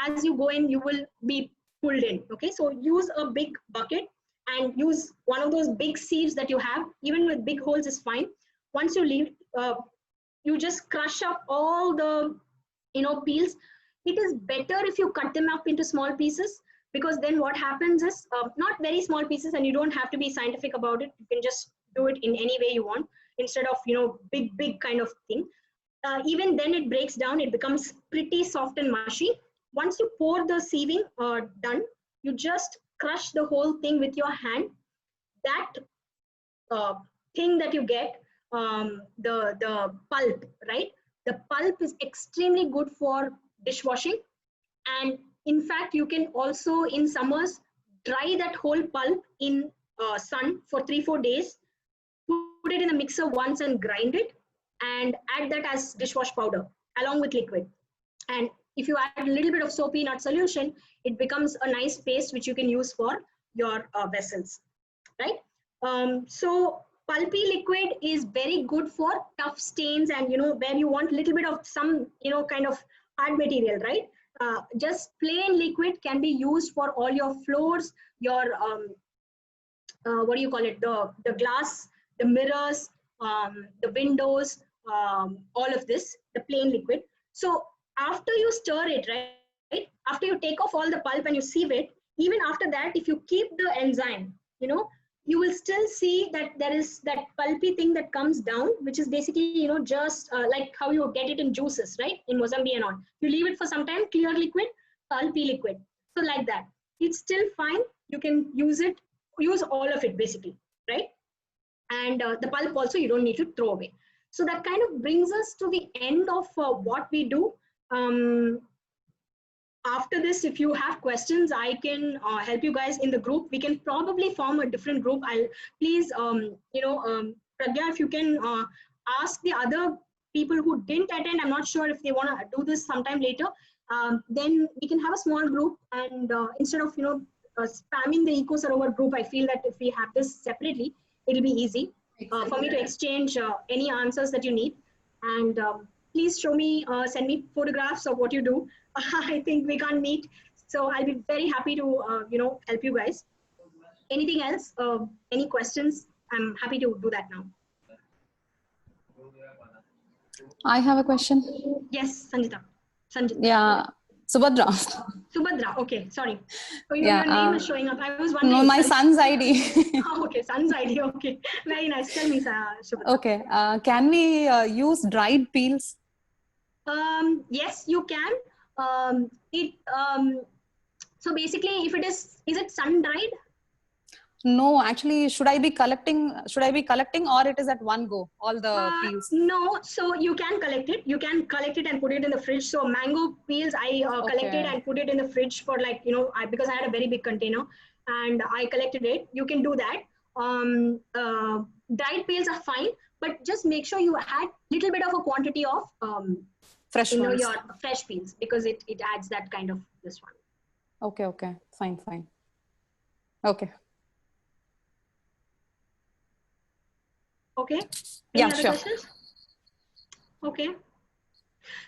Speaker 1: as you go in, you will be pulled in. Okay, so use a big bucket and use one of those big sieves that you have. Even with big holes is fine. Once you leave, you just crush up all the peels. It is better if you cut them up into small pieces, because then what happens is, not very small pieces, and you don't have to be scientific about it. You can just do it in any way you want, instead of big kind of thing. Even then it breaks down, it becomes pretty soft and mushy. Once you pour the sieving done, you just crush the whole thing with your hand. That thing that you get, the pulp, right? The pulp is extremely good for dishwashing, and in fact you can also in summers dry that whole pulp in sun for 3-4 days, put it in a mixer once and grind it, and add that as dishwash powder along with liquid. And if you add a little bit of soapy nut solution, it becomes a nice paste which you can use for your vessels, right? So pulpy liquid is very good for tough stains, and where you want a little bit of some kind of hard material, right? Just plain liquid can be used for all your floors, your what do you call it, the glass, the mirrors, the windows, all of this, the plain liquid. So after you stir it, right, after you take off all the pulp and you sieve it, even after that, if you keep the enzyme, you will still see that there is that pulpy thing that comes down, which is basically, just like how you get it in juices, right? In Mozambique and all. You leave it for some time, clear liquid, pulpy liquid. So like that. It's still fine. You can use all of it basically, right? And the pulp also you don't need to throw away. So that kind of brings us to the end of what we do. After this, if you have questions, I can help you guys in the group. We can probably form a different group. I'll please, Pragya, if you can ask the other people who didn't attend. I'm not sure if they want to do this sometime later. Then we can have a small group, and instead of spamming the EcoSarovar group, I feel that if we have this separately, it'll be easy for me to exchange any answers that you need. And please show me, send me photographs of what you do. I think we can't meet, so I'll be very happy to help you guys. Anything else? Any questions? I'm happy to do that now.
Speaker 2: I have a question.
Speaker 1: Yes, Sanjita.
Speaker 2: Yeah, Subhadra.
Speaker 1: Subhadra. Okay, sorry. So
Speaker 2: Yeah,
Speaker 1: your name is showing up. I was wondering.
Speaker 2: No, my son's ID.
Speaker 1: Oh, okay, son's ID. Okay, very nice. Tell me, Subhadra.
Speaker 2: Okay, can we use dried peels?
Speaker 1: Yes, you can. So basically, if is it sun dried?
Speaker 2: No, actually, should I be collecting or it is at one go, all the peels?
Speaker 1: No, so you can collect it. You can collect it and put it in the fridge. So mango peels, I collected and put it in the fridge for because I had a very big container and I collected it. You can do that. Dried peels are fine, but just make sure you add little bit of a quantity of
Speaker 2: fresh ones.
Speaker 1: Your fresh peels, because it adds that kind of this one.
Speaker 2: Okay, fine. Okay.
Speaker 1: Okay.
Speaker 2: Yeah, sure.
Speaker 1: Questions? Okay.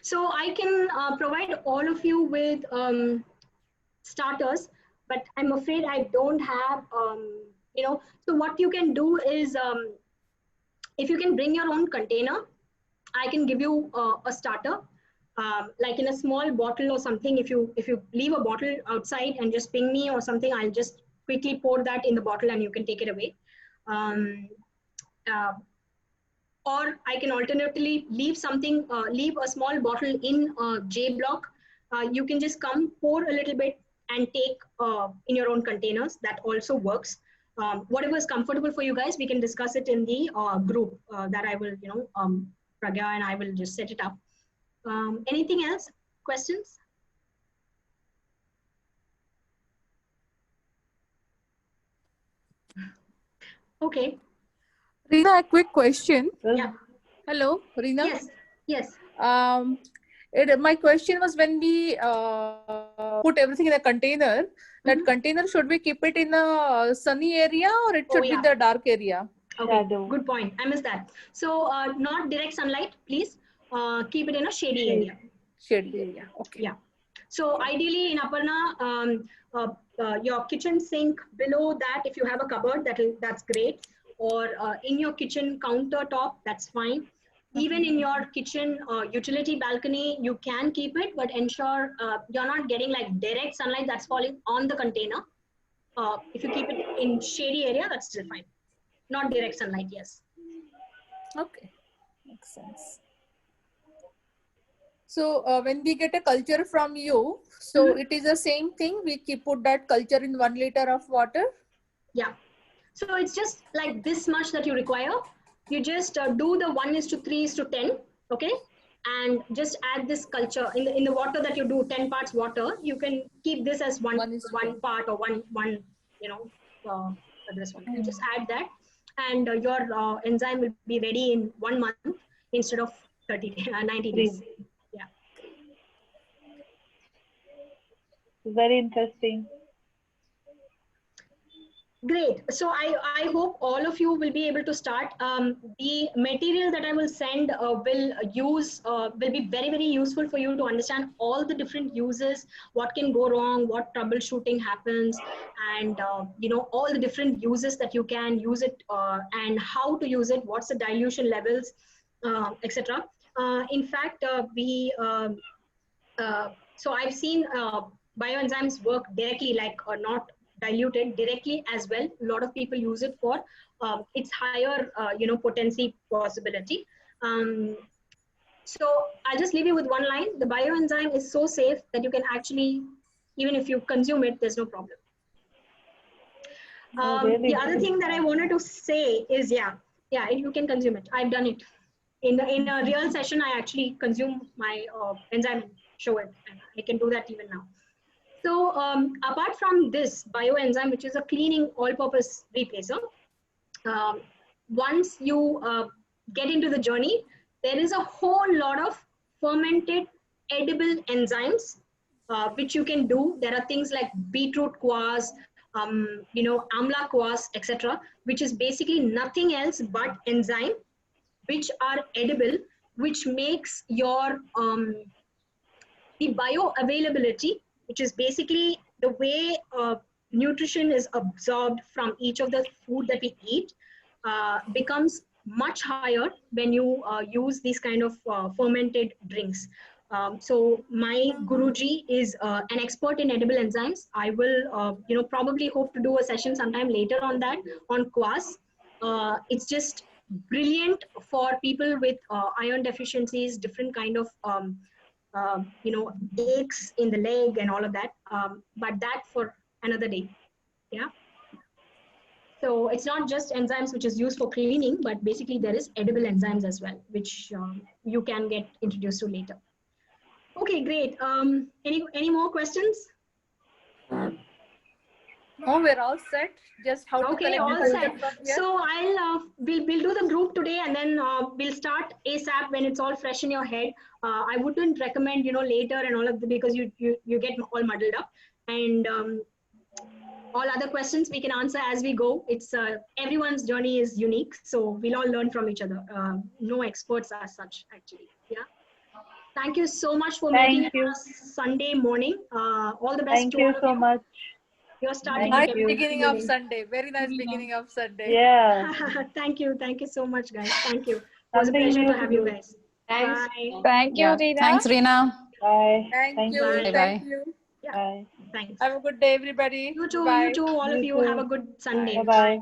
Speaker 1: So I can provide all of you with starters, but I'm afraid I don't have, so what you can do is, if you can bring your own container, I can give you a starter, like in a small bottle or something. If you leave a bottle outside and just ping me or something, I'll just quickly pour that in the bottle and you can take it away. Or I can alternatively leave something, leave a small bottle in J block. You can just come, pour a little bit and take in your own containers. That also works. Whatever is comfortable for you guys, we can discuss it in the group that I will, Pragya and I will just set it up. Anything else? Questions? Okay.
Speaker 4: Reena, a quick question.
Speaker 1: Yeah.
Speaker 4: Hello, Reena.
Speaker 1: Yes. Yes.
Speaker 4: My question was, when we put everything in a container, that container, should we keep it in a sunny area or it should be in the dark area?
Speaker 1: Okay, good point. I missed that. So not direct sunlight, please. Keep it in a shady area.
Speaker 4: Shady area. Okay.
Speaker 1: Yeah. So ideally in Aparna, your kitchen sink, below that, if you have a cupboard, that's great. Or in your kitchen countertop, that's fine. Even in your kitchen utility balcony, you can keep it, but ensure you're not getting like direct sunlight that's falling on the container. If you keep it in shady area, that's still fine. Not direct sunlight, yes.
Speaker 4: Okay, makes sense. So when we get a culture from you, so it is the same thing. We put that culture in 1 liter of water.
Speaker 1: Yeah. So it's just like this much that you require. You just do the 1:3:10, okay? And just add this culture in the water that you do 10 parts water. You can keep this as one part or one this one. You just add that, and your enzyme will be ready in 1 month instead of 90 days. Yeah.
Speaker 6: Very interesting.
Speaker 1: Great. So I hope all of you will be able to start. The material that I will send will be very, very useful for you to understand all the different uses, what can go wrong, what troubleshooting happens, and all the different uses that you can use it, and how to use it, what's the dilution levels, etc. In fact, so I've seen bioenzymes work directly, like not diluted directly as well. A lot of people use it for its higher potency possibility. So I'll just leave you with one line. The bioenzyme is so safe that you can actually, even if you consume it, there's no problem. The other thing that I wanted to say is, yeah, you can consume it. I've done it in a real session. I actually consume my enzyme, show it, and I can do that even now. So apart from this bioenzyme, which is a cleaning all-purpose replacer, once you get into the journey, there is a whole lot of fermented edible enzymes which you can do. There are things like beetroot kvass, amla kvass, etc., which is basically nothing else but enzyme which are edible, which makes your the bioavailability, which is basically the way nutrition is absorbed from each of the food that we eat, becomes much higher when you use these kind of fermented drinks. So my Guruji is an expert in edible enzymes. I will, probably hope to do a session sometime later on that, on kvass. It's just brilliant for people with iron deficiencies, different kind of aches in the leg and all of that, but that for another day. Yeah. So it's not just enzymes which is used for cleaning, but basically there is edible enzymes as well, which you can get introduced to later. Okay, great. Any more questions?
Speaker 4: No, we're all set. Just how to collect
Speaker 1: all
Speaker 4: the
Speaker 1: set.
Speaker 4: from here.
Speaker 1: So we'll do the group today, and then we'll start ASAP when it's all fresh in your head. I wouldn't recommend later and all of the, because you get all muddled up, and all other questions we can answer as we go. It's everyone's journey is unique, so we'll all learn from each other. No experts as such, actually. Yeah. Thank you so much for making it a Sunday morning. All the best.
Speaker 6: Thank you so much.
Speaker 1: You're starting.
Speaker 4: Nice beginning of Sunday. Very nice beginning of Sunday.
Speaker 6: Yeah.
Speaker 1: Thank you so much, guys. Thank you. It was a pleasure to have you guys.
Speaker 5: Thanks.
Speaker 1: Bye.
Speaker 4: Thank you, Reena.
Speaker 2: Thanks, Reena.
Speaker 6: Bye.
Speaker 4: Thank you.
Speaker 2: Bye.
Speaker 4: Thank you.
Speaker 1: Yeah.
Speaker 6: Bye.
Speaker 1: Thanks.
Speaker 4: Have a good day, everybody.
Speaker 1: You too.
Speaker 4: Bye.
Speaker 1: You too. All of you have a good Sunday.
Speaker 6: Bye-bye.